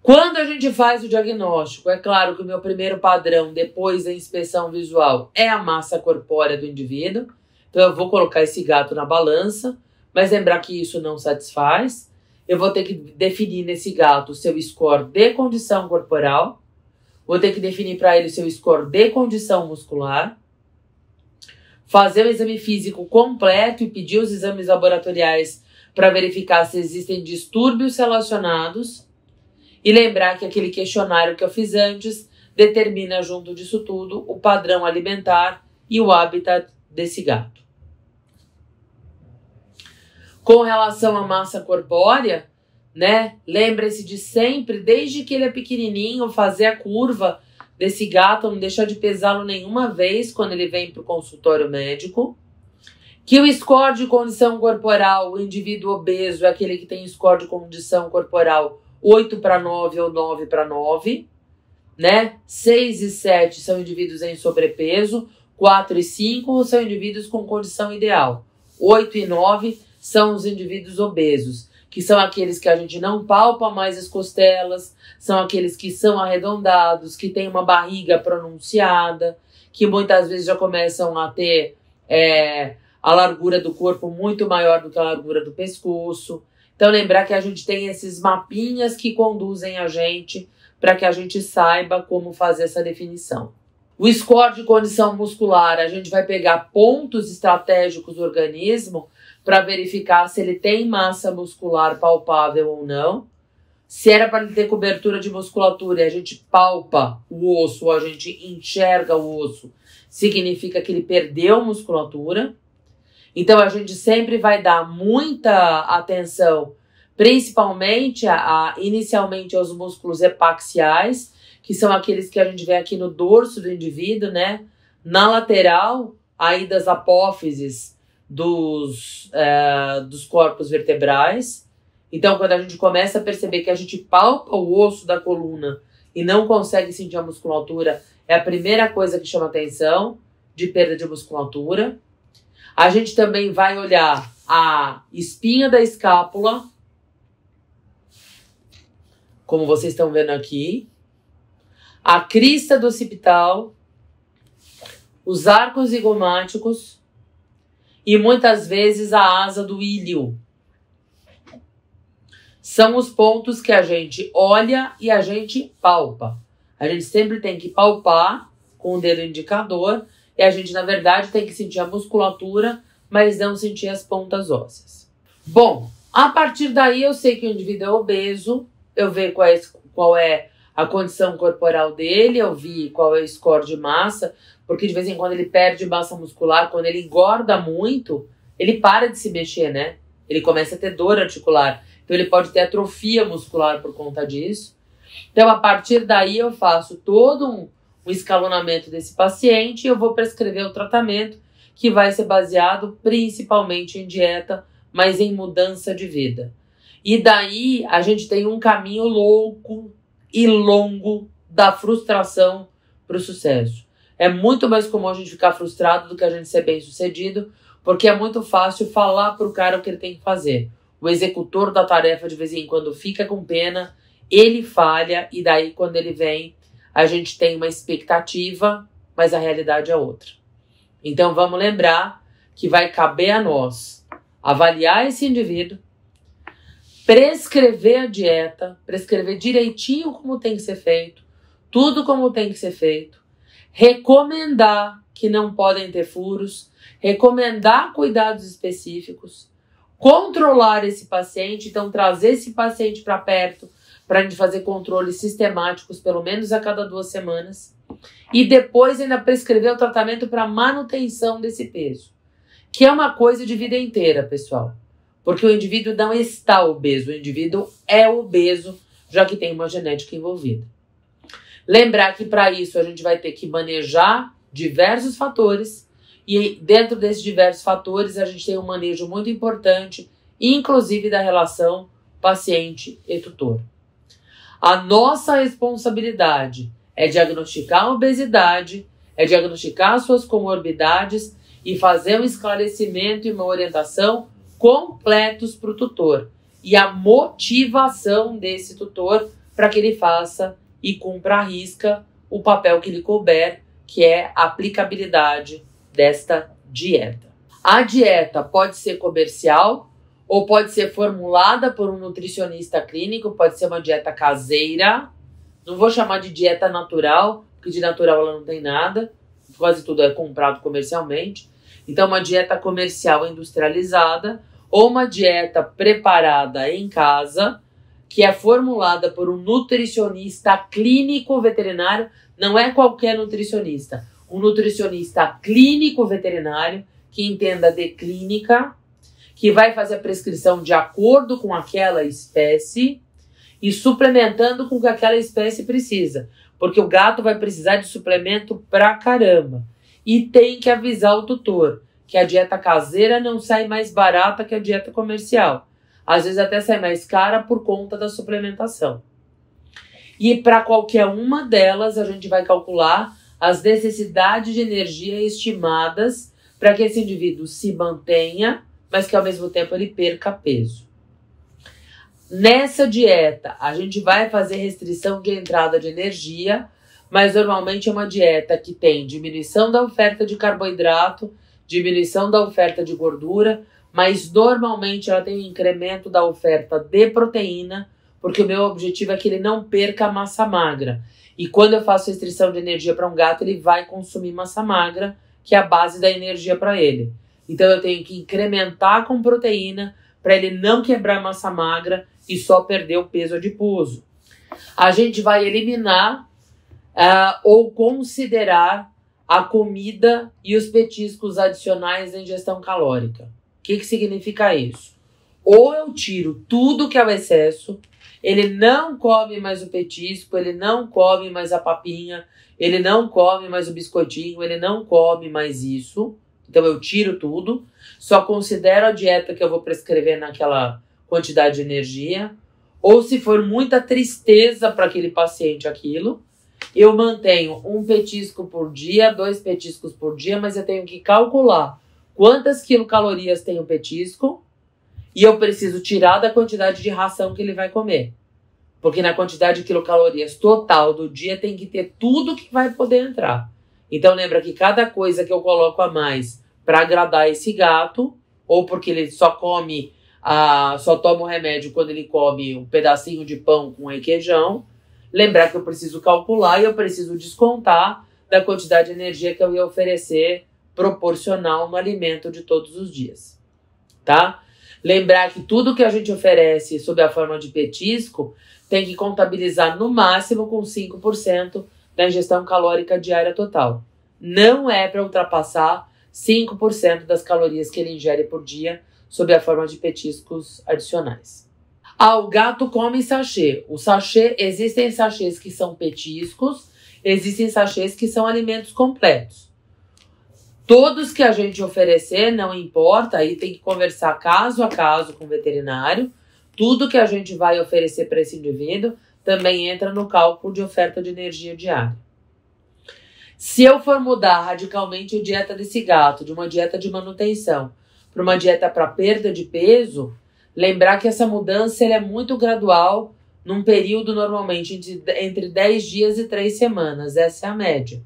Quando a gente faz o diagnóstico, é claro que o meu primeiro padrão, depois da inspeção visual, é a massa corpórea do indivíduo. Então eu vou colocar esse gato na balança, mas lembrar que isso não satisfaz. Eu vou ter que definir nesse gato o seu score de condição corporal. Vou ter que definir para ele o seu score de condição muscular. Fazer o exame físico completo e pedir os exames laboratoriais para verificar se existem distúrbios relacionados. E lembrar que aquele questionário que eu fiz antes determina, junto disso tudo, o padrão alimentar e o habitat desse gato. Com relação à massa corpórea, lembre-se de sempre, desde que ele é pequenininho, fazer a curva desse gato, não deixar de pesá-lo nenhuma vez quando ele vem para o consultório médico. Que o score de condição corporal, o indivíduo obeso é aquele que tem score de condição corporal 8/9 ou 9/9, né? 6 e 7 são indivíduos em sobrepeso, 4 e 5 são indivíduos com condição ideal, 8 e 9 são os indivíduos obesos, que são aqueles que a gente não palpa mais as costelas, são aqueles que são arredondados, que têm uma barriga pronunciada, que muitas vezes já começam a ter a largura do corpo muito maior do que a largura do pescoço. Então lembrar que a gente tem esses mapinhas que conduzem a gente para que a gente saiba como fazer essa definição. O score de condição muscular, a gente vai pegar pontos estratégicos do organismo para verificar se ele tem massa muscular palpável ou não. Se era para ele ter cobertura de musculatura e a gente palpa o osso ou a gente enxerga o osso, significa que ele perdeu musculatura. Então a gente sempre vai dar muita atenção, principalmente inicialmente aos músculos epaxiais, que são aqueles que a gente vê aqui no dorso do indivíduo, né? Na lateral, aí das apófises dos corpos vertebrais. Então, quando a gente começa a perceber que a gente palpa o osso da coluna e não consegue sentir a musculatura, é a primeira coisa que chama atenção de perda de musculatura. A gente também vai olhar a espinha da escápula, como vocês estão vendo aqui, a crista do occipital, os arcos zigomáticos e muitas vezes a asa do íleo. São os pontos que a gente olha e a gente palpa. A gente sempre tem que palpar com o dedo indicador e a gente, na verdade, tem que sentir a musculatura, mas não sentir as pontas ósseas. Bom, a partir daí eu sei que o indivíduo é obeso, eu vejo qual é a condição corporal dele, eu vi qual é o score de massa, porque de vez em quando ele perde massa muscular, quando ele engorda muito, ele para de se mexer, né? Ele começa a ter dor articular. Então ele pode ter atrofia muscular por conta disso. Então a partir daí eu faço todo um escalonamento desse paciente e eu vou prescrever o tratamento que vai ser baseado principalmente em dieta, mas em mudança de vida. E daí a gente tem um caminho louco e longo da frustração para o sucesso. É muito mais comum a gente ficar frustrado do que a gente ser bem sucedido, porque é muito fácil falar para o cara o que ele tem que fazer. O executor da tarefa de vez em quando fica com pena, ele falha e daí quando ele vem a gente tem uma expectativa, mas a realidade é outra. Então vamos lembrar que vai caber a nós avaliar esse indivíduo, prescrever a dieta, prescrever direitinho como tem que ser feito, tudo como tem que ser feito, recomendar que não podem ter furos, recomendar cuidados específicos, controlar esse paciente, então trazer esse paciente para perto para a gente fazer controles sistemáticos pelo menos a cada 2 semanas e depois ainda prescrever o tratamento para manutenção desse peso, que é uma coisa de vida inteira, pessoal. Porque o indivíduo não está obeso, o indivíduo é obeso, já que tem uma genética envolvida. Lembrar que para isso a gente vai ter que manejar diversos fatores e dentro desses diversos fatores a gente tem um manejo muito importante, inclusive da relação paciente e tutor. A nossa responsabilidade é diagnosticar a obesidade, é diagnosticar as suas comorbidades e fazer um esclarecimento e uma orientação completos para o tutor e a motivação desse tutor para que ele faça e cumpra à risca o papel que lhe couber, que é a aplicabilidade desta dieta. A dieta pode ser comercial ou pode ser formulada por um nutricionista clínico, pode ser uma dieta caseira. Não vou chamar de dieta natural, porque de natural ela não tem nada, quase tudo é comprado comercialmente. Então uma dieta comercial industrializada ou uma dieta preparada em casa, que é formulada por um nutricionista clínico veterinário, não é qualquer nutricionista, um nutricionista clínico veterinário que entenda de clínica, que vai fazer a prescrição de acordo com aquela espécie e suplementando com o que aquela espécie precisa, porque o gato vai precisar de suplemento pra caramba. E tem que avisar o tutor que a dieta caseira não sai mais barata que a dieta comercial. Às vezes até sai mais cara por conta da suplementação. E para qualquer uma delas, a gente vai calcular as necessidades de energia estimadas para que esse indivíduo se mantenha, mas que ao mesmo tempo ele perca peso. Nessa dieta, a gente vai fazer restrição de entrada de energia, mas normalmente é uma dieta que tem diminuição da oferta de carboidrato, diminuição da oferta de gordura, mas normalmente ela tem um incremento da oferta de proteína, porque o meu objetivo é que ele não perca a massa magra. E quando eu faço restrição de energia para um gato, ele vai consumir massa magra, que é a base da energia para ele. Então eu tenho que incrementar com proteína para ele não quebrar a massa magra e só perder o peso adiposo. A gente vai eliminar ou considerar a comida e os petiscos adicionais da ingestão calórica. O que significa isso? Ou eu tiro tudo que é o excesso, ele não come mais o petisco, ele não come mais a papinha, ele não come mais o biscoitinho, ele não come mais isso. Então eu tiro tudo, só considero a dieta que eu vou prescrever naquela quantidade de energia. Ou se for muita tristeza para aquele paciente aquilo, eu mantenho um petisco por dia, 2 petiscos por dia, mas eu tenho que calcular quantas quilocalorias tem o petisco e eu preciso tirar da quantidade de ração que ele vai comer. Porque na quantidade de quilocalorias total do dia tem que ter tudo que vai poder entrar. Então lembra que cada coisa que eu coloco a mais para agradar esse gato, ou porque ele só come, só toma o remédio quando ele come um pedacinho de pão com requeijão, lembrar que eu preciso calcular e eu preciso descontar da quantidade de energia que eu ia oferecer proporcional no alimento de todos os dias, tá? Lembrar que tudo que a gente oferece sob a forma de petisco tem que contabilizar no máximo com 5% da ingestão calórica diária total. Não é para ultrapassar 5% das calorias que ele ingere por dia sob a forma de petiscos adicionais. O gato come sachê. O sachê, existem sachês que são petiscos, existem sachês que são alimentos completos. Todos que a gente oferecer, não importa, aí tem que conversar caso a caso com o veterinário. Tudo que a gente vai oferecer para esse indivíduo também entra no cálculo de oferta de energia diária. Se eu for mudar radicalmente a dieta desse gato, de uma dieta de manutenção para uma dieta para perda de peso, lembrar que essa mudança é muito gradual, num período normalmente entre 10 dias e 3 semanas. Essa é a média.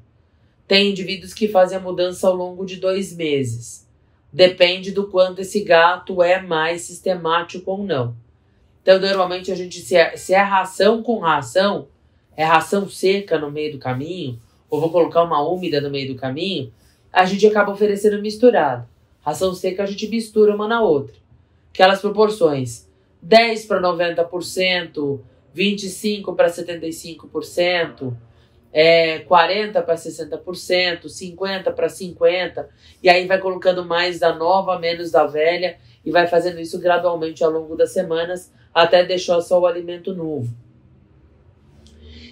Tem indivíduos que fazem a mudança ao longo de 2 meses. Depende do quanto esse gato é mais sistemático ou não. Então, normalmente, a gente, se é ração com ração, é ração seca no meio do caminho, ou vou colocar uma úmida no meio do caminho, a gente acaba oferecendo misturado. Ração seca a gente mistura uma na outra. Aquelas proporções, 10 para 90%, 25 para 75%, 40 para 60%, 50 para 50%, e aí vai colocando mais da nova, menos da velha, e vai fazendo isso gradualmente ao longo das semanas, até deixar só o alimento novo.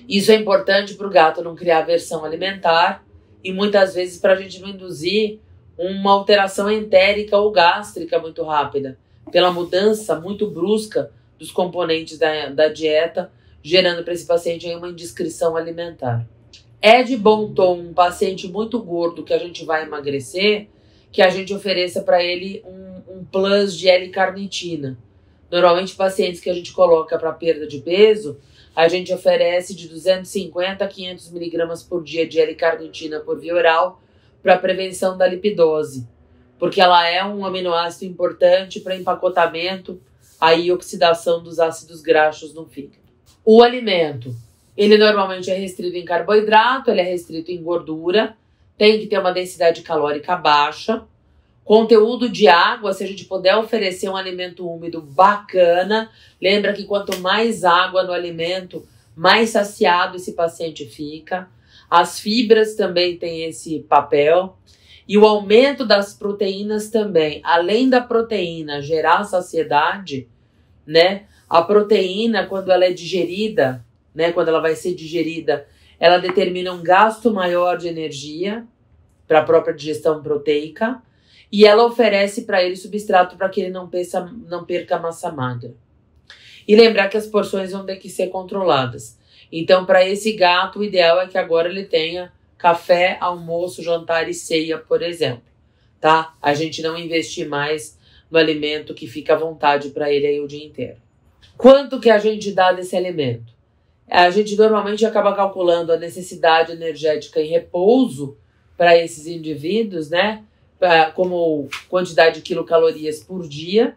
Isso é importante para o gato não criar aversão alimentar, e muitas vezes para a gente não induzir uma alteração entérica ou gástrica muito rápida, pela mudança muito brusca dos componentes da dieta, gerando para esse paciente aí uma indiscrição alimentar. É de bom tom um paciente muito gordo que a gente vai emagrecer, que a gente ofereça para ele um plus de L-carnitina. Normalmente, pacientes que a gente coloca para perda de peso, a gente oferece de 250 a 500 miligramas por dia de L-carnitina por via oral para prevenção da lipidose, porque ela é um aminoácido importante para empacotamento e oxidação dos ácidos graxos no fígado. O alimento, ele normalmente é restrito em carboidrato, ele é restrito em gordura, tem que ter uma densidade calórica baixa, conteúdo de água, se a gente puder oferecer um alimento úmido bacana, lembra que quanto mais água no alimento, mais saciado esse paciente fica. As fibras também têm esse papel. E o aumento das proteínas também. Além da proteína gerar saciedade, né? A proteína, quando ela é digerida, né? Quando ela vai ser digerida, ela determina um gasto maior de energia para a própria digestão proteica. e ela oferece para ele substrato para que ele não perca massa magra. E lembrar que as porções vão ter que ser controladas. Então, para esse gato, o ideal é que agora ele tenha café, almoço, jantar e ceia, por exemplo. Tá? A gente não investir mais no alimento que fica à vontade para ele aí o dia inteiro. Quanto que a gente dá desse alimento? A gente normalmente acaba calculando a necessidade energética em repouso para esses indivíduos, né? Como quantidade de quilocalorias por dia.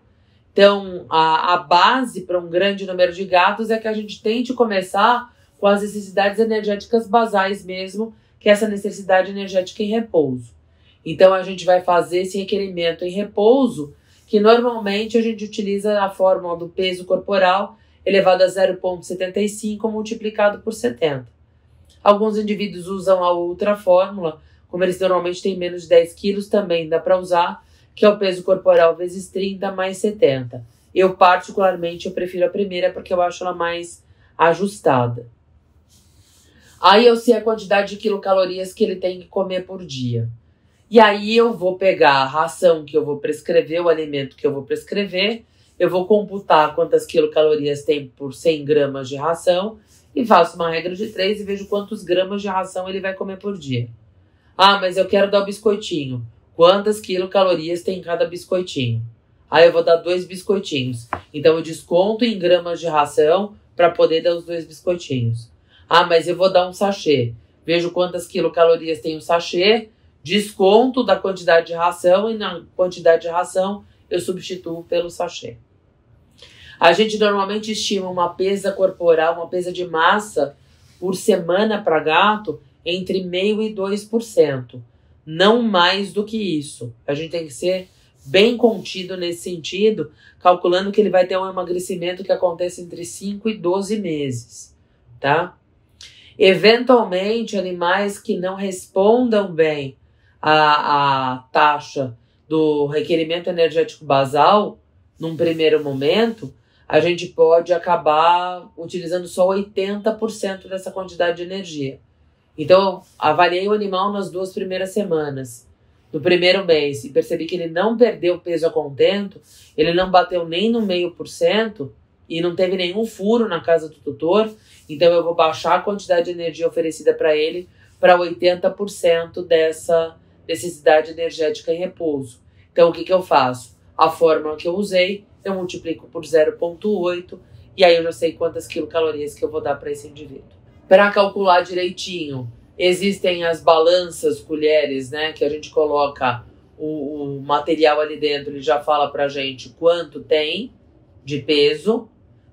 Então, a base para um grande número de gatos é que a gente tente começar com as necessidades energéticas basais mesmo, que é essa necessidade energética em repouso. Então, a gente vai fazer esse requerimento em repouso, que normalmente a gente utiliza a fórmula do peso corporal elevado a 0,75 multiplicado por 70. Alguns indivíduos usam a outra fórmula, como eles normalmente têm menos de 10 quilos, também dá para usar, que é o peso corporal vezes 30 mais 70. Eu, particularmente, eu prefiro a primeira porque eu acho ela mais ajustada. Aí eu sei a quantidade de quilocalorias que ele tem que comer por dia. E aí eu vou pegar a ração que eu vou prescrever, o alimento que eu vou prescrever, eu vou computar quantas quilocalorias tem por 100 gramas de ração e faço uma regra de 3 e vejo quantos gramas de ração ele vai comer por dia. Ah, mas eu quero dar o biscoitinho. Quantas quilocalorias tem cada biscoitinho? Aí eu vou dar 2 biscoitinhos. Então eu desconto em gramas de ração para poder dar os 2 biscoitinhos. Ah, mas eu vou dar um sachê. Vejo quantas quilocalorias tem o sachê, desconto da quantidade de ração e na quantidade de ração eu substituo pelo sachê. A gente normalmente estima uma pesa corporal, uma pesa de massa por semana para gato entre 0,5% e 2%. Não mais do que isso. A gente tem que ser bem contido nesse sentido, calculando que ele vai ter um emagrecimento que acontece entre 5 e 12 meses. Tá? Eventualmente, animais que não respondam bem à taxa do requerimento energético basal, num primeiro momento, a gente pode acabar utilizando só 80% dessa quantidade de energia. Então, eu avaliei o animal nas 2 primeiras semanas, no primeiro mês, e percebi que ele não perdeu peso a contento, ele não bateu nem no 0,5% e não teve nenhum furo na casa do tutor. Então, eu vou baixar a quantidade de energia oferecida para ele para 80% dessa necessidade energética em repouso. Então, o que eu faço? A fórmula que eu usei, eu multiplico por 0,8 e aí eu já sei quantas quilocalorias que eu vou dar para esse indivíduo. Para calcular direitinho, existem as balanças colheres, né? Que a gente coloca o material ali dentro, ele já fala pra gente quanto tem de peso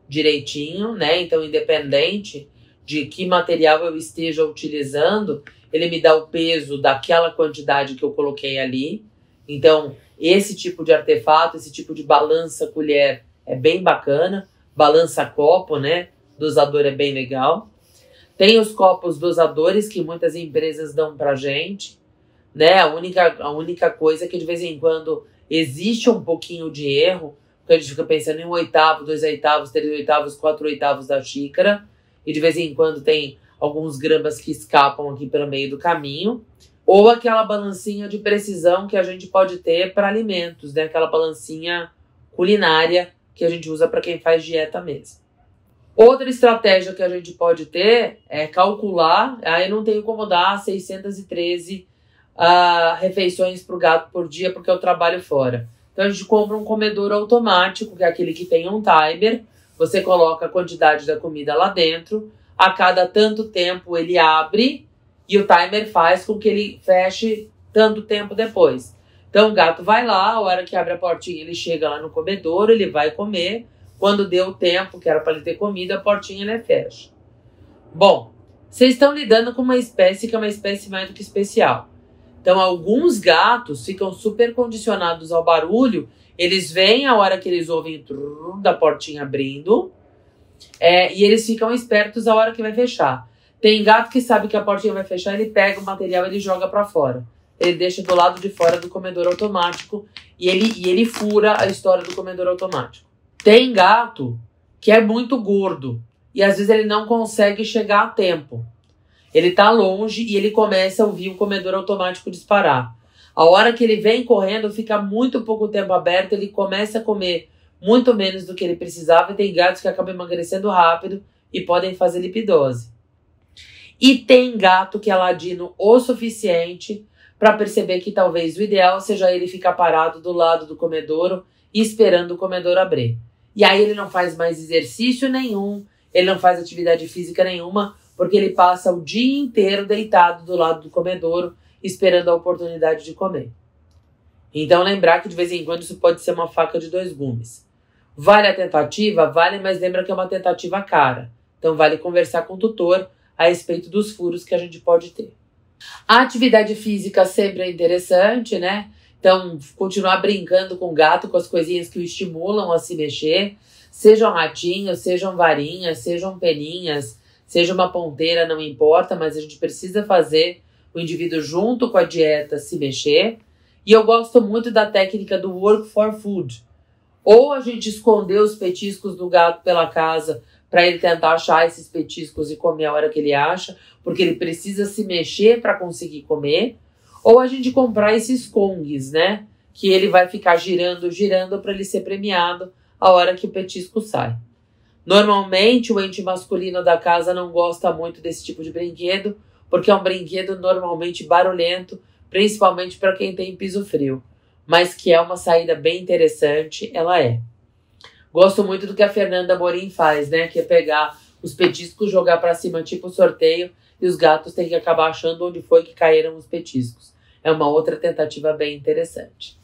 direitinho, né? Então, independente de que material eu esteja utilizando, ele me dá o peso daquela quantidade que eu coloquei ali. Então, esse tipo de artefato, esse tipo de balança colher é bem bacana. Balança copo, né? Dosador é bem legal. Tem os copos dosadores que muitas empresas dão pra gente, né? A única coisa é que de vez em quando existe um pouquinho de erro, porque a gente fica pensando em 1/8, 2/8, 3/8, 4/8 da xícara, e de vez em quando tem alguns gramas que escapam aqui pelo meio do caminho, ou aquela balancinha de precisão que a gente pode ter para alimentos, né? Aquela balancinha culinária que a gente usa para quem faz dieta mesmo. Outra estratégia que a gente pode ter é calcular, aí não tenho como dar 613 refeições para o gato por dia, porque eu trabalho fora. Então a gente compra um comedor automático, que é aquele que tem um timer, você coloca a quantidade da comida lá dentro, a cada tanto tempo ele abre e o timer faz com que ele feche tanto tempo depois. Então o gato vai lá, a hora que abre a portinha ele chega lá no comedor, ele vai comer. Quando deu o tempo que era para ele ter comida, a portinha ele fecha. Bom, vocês estão lidando com uma espécie que é uma espécie mais do que especial. Então, alguns gatos ficam super condicionados ao barulho. Eles vêm a hora que eles ouvem o da portinha abrindo. E eles ficam espertos a hora que vai fechar. Tem gato que sabe que a portinha vai fechar, ele pega o material e ele joga para fora. Ele deixa do lado de fora do comedor automático e ele fura a história do comedor automático. Tem gato que é muito gordo e às vezes ele não consegue chegar a tempo. Ele tá longe e ele começa a ouvir o comedor automático disparar. A hora que ele vem correndo, fica muito pouco tempo aberto, ele começa a comer muito menos do que ele precisava e tem gatos que acabam emagrecendo rápido e podem fazer lipidose. E tem gato que é ladino o suficiente para perceber que talvez o ideal seja ele ficar parado do lado do comedouro e esperando o comedouro abrir. E aí ele não faz mais exercício nenhum, ele não faz atividade física nenhuma, porque ele passa o dia inteiro deitado do lado do comedouro, esperando a oportunidade de comer. Então lembrar que de vez em quando isso pode ser uma faca de dois gumes. Vale a tentativa? Vale, mas lembra que é uma tentativa cara. Então vale conversar com o tutor a respeito dos furos que a gente pode ter. A atividade física sempre é interessante, né? Então, continuar brincando com o gato, com as coisinhas que o estimulam a se mexer, sejam ratinhos, sejam varinhas, sejam peninhas, seja uma ponteira, não importa, mas a gente precisa fazer o indivíduo junto com a dieta se mexer. E eu gosto muito da técnica do work for food. Ou a gente esconder os petiscos do gato pela casa para ele tentar achar esses petiscos e comer a hora que ele acha, porque ele precisa se mexer para conseguir comer. Ou a gente comprar esses kongs, né? Que ele vai ficar girando para ele ser premiado a hora que o petisco sai. Normalmente o ente masculino da casa não gosta muito desse tipo de brinquedo, porque é um brinquedo normalmente barulhento, principalmente para quem tem piso frio. Mas que é uma saída bem interessante, ela é. Gosto muito do que a Fernanda Morim faz, né? Que é pegar os petiscos, jogar para cima tipo sorteio, e os gatos têm que acabar achando onde foi que caíram os petiscos. É uma outra tentativa bem interessante.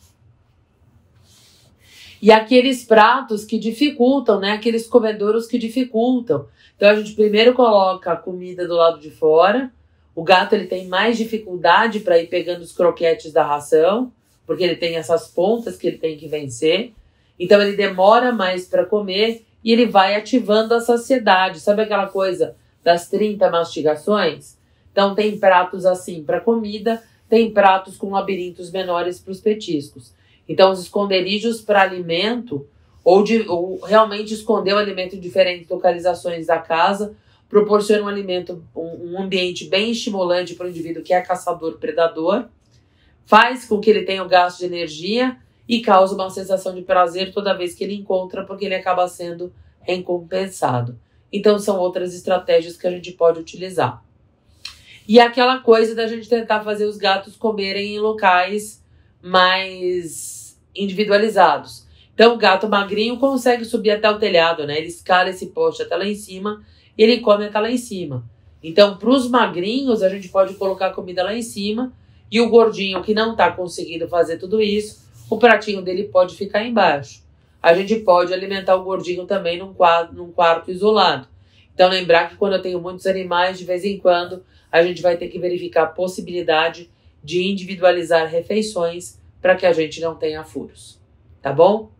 E aqueles pratos que dificultam, né? Aqueles comedouros que dificultam. Então a gente primeiro coloca a comida do lado de fora. O gato ele tem mais dificuldade para ir pegando os croquetes da ração, porque ele tem essas pontas que ele tem que vencer. Então ele demora mais para comer e ele vai ativando a saciedade. Sabe aquela coisa das 30 mastigações? Então tem pratos assim para comida, tem pratos com labirintos menores para os petiscos. Então os esconderijos para alimento, ou realmente esconder o alimento em diferentes localizações da casa, proporciona um ambiente bem estimulante para o indivíduo que é caçador-predador, faz com que ele tenha o gasto de energia e causa uma sensação de prazer toda vez que ele encontra, porque ele acaba sendo recompensado. Então são outras estratégias que a gente pode utilizar. E aquela coisa da gente tentar fazer os gatos comerem em locais mais individualizados. Então o gato magrinho consegue subir até o telhado, né? Ele escala esse poste até lá em cima e ele come até lá em cima. Então para os magrinhos a gente pode colocar a comida lá em cima e o gordinho que não está conseguindo fazer tudo isso, o pratinho dele pode ficar embaixo. A gente pode alimentar o gordinho também num quarto isolado. Então lembrar que quando eu tenho muitos animais, de vez em quando, a gente vai ter que verificar a possibilidade de individualizar refeições para que a gente não tenha furos. Tá bom?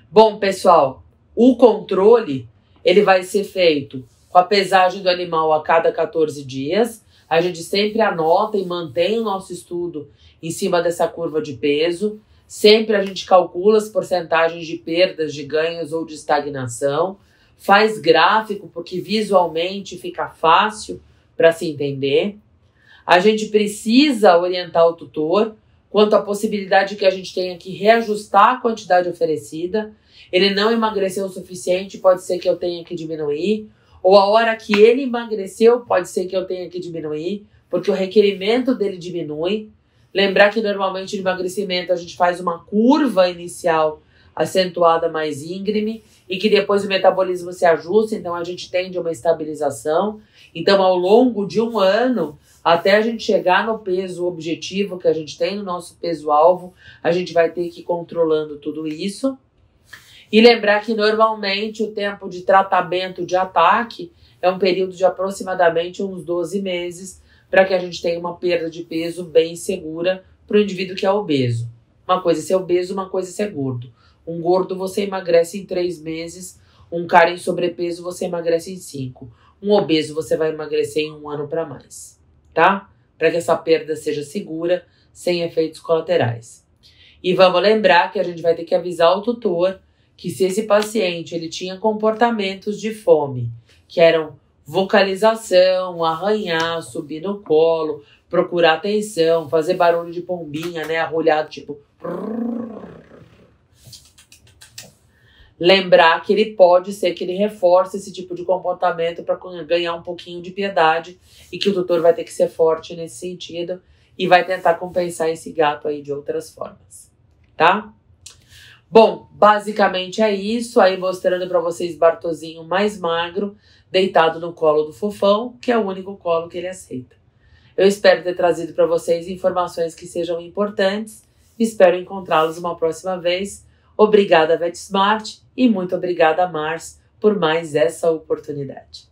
Bom, pessoal, o controle ele vai ser feito com a pesagem do animal a cada 14 dias. A gente sempre anota e mantém o nosso estudo em cima dessa curva de peso. Sempre a gente calcula as porcentagens de perdas, de ganhos ou de estagnação. Faz gráfico porque visualmente fica fácil para se entender. A gente precisa orientar o tutor quanto à possibilidade que a gente tenha que reajustar a quantidade oferecida. Ele não emagreceu o suficiente, pode ser que eu tenha que diminuir. Ou a hora que ele emagreceu, pode ser que eu tenha que diminuir, porque o requerimento dele diminui. Lembrar que normalmente no emagrecimento a gente faz uma curva inicial acentuada mais íngreme e que depois o metabolismo se ajusta, então a gente tende a uma estabilização. Então ao longo de um ano, até a gente chegar no peso objetivo que a gente tem no nosso peso-alvo, a gente vai ter que ir controlando tudo isso. E lembrar que normalmente o tempo de tratamento de ataque é um período de aproximadamente uns 12 meses para que a gente tenha uma perda de peso bem segura para o indivíduo que é obeso. Uma coisa é ser obeso, uma coisa é ser gordo. Um gordo você emagrece em 3 meses, um cara em sobrepeso você emagrece em 5. Um obeso você vai emagrecer em 1 ano para mais, tá? Para que essa perda seja segura, sem efeitos colaterais. E vamos lembrar que a gente vai ter que avisar o tutor que se esse paciente ele tinha comportamentos de fome, que eram vocalização, arranhar, subir no colo, procurar atenção, fazer barulho de pombinha, né? Arrulhado, tipo... Lembrar que ele pode ser que ele reforce esse tipo de comportamento para ganhar um pouquinho de piedade e que o tutor vai ter que ser forte nesse sentido e vai tentar compensar esse gato aí de outras formas, tá? Bom, basicamente é isso, aí mostrando para vocês Bartozinho mais magro, deitado no colo do Fofão, que é o único colo que ele aceita. Eu espero ter trazido para vocês informações que sejam importantes, espero encontrá-los uma próxima vez. Obrigada, VetSmart, e muito obrigada, Mars, por mais essa oportunidade.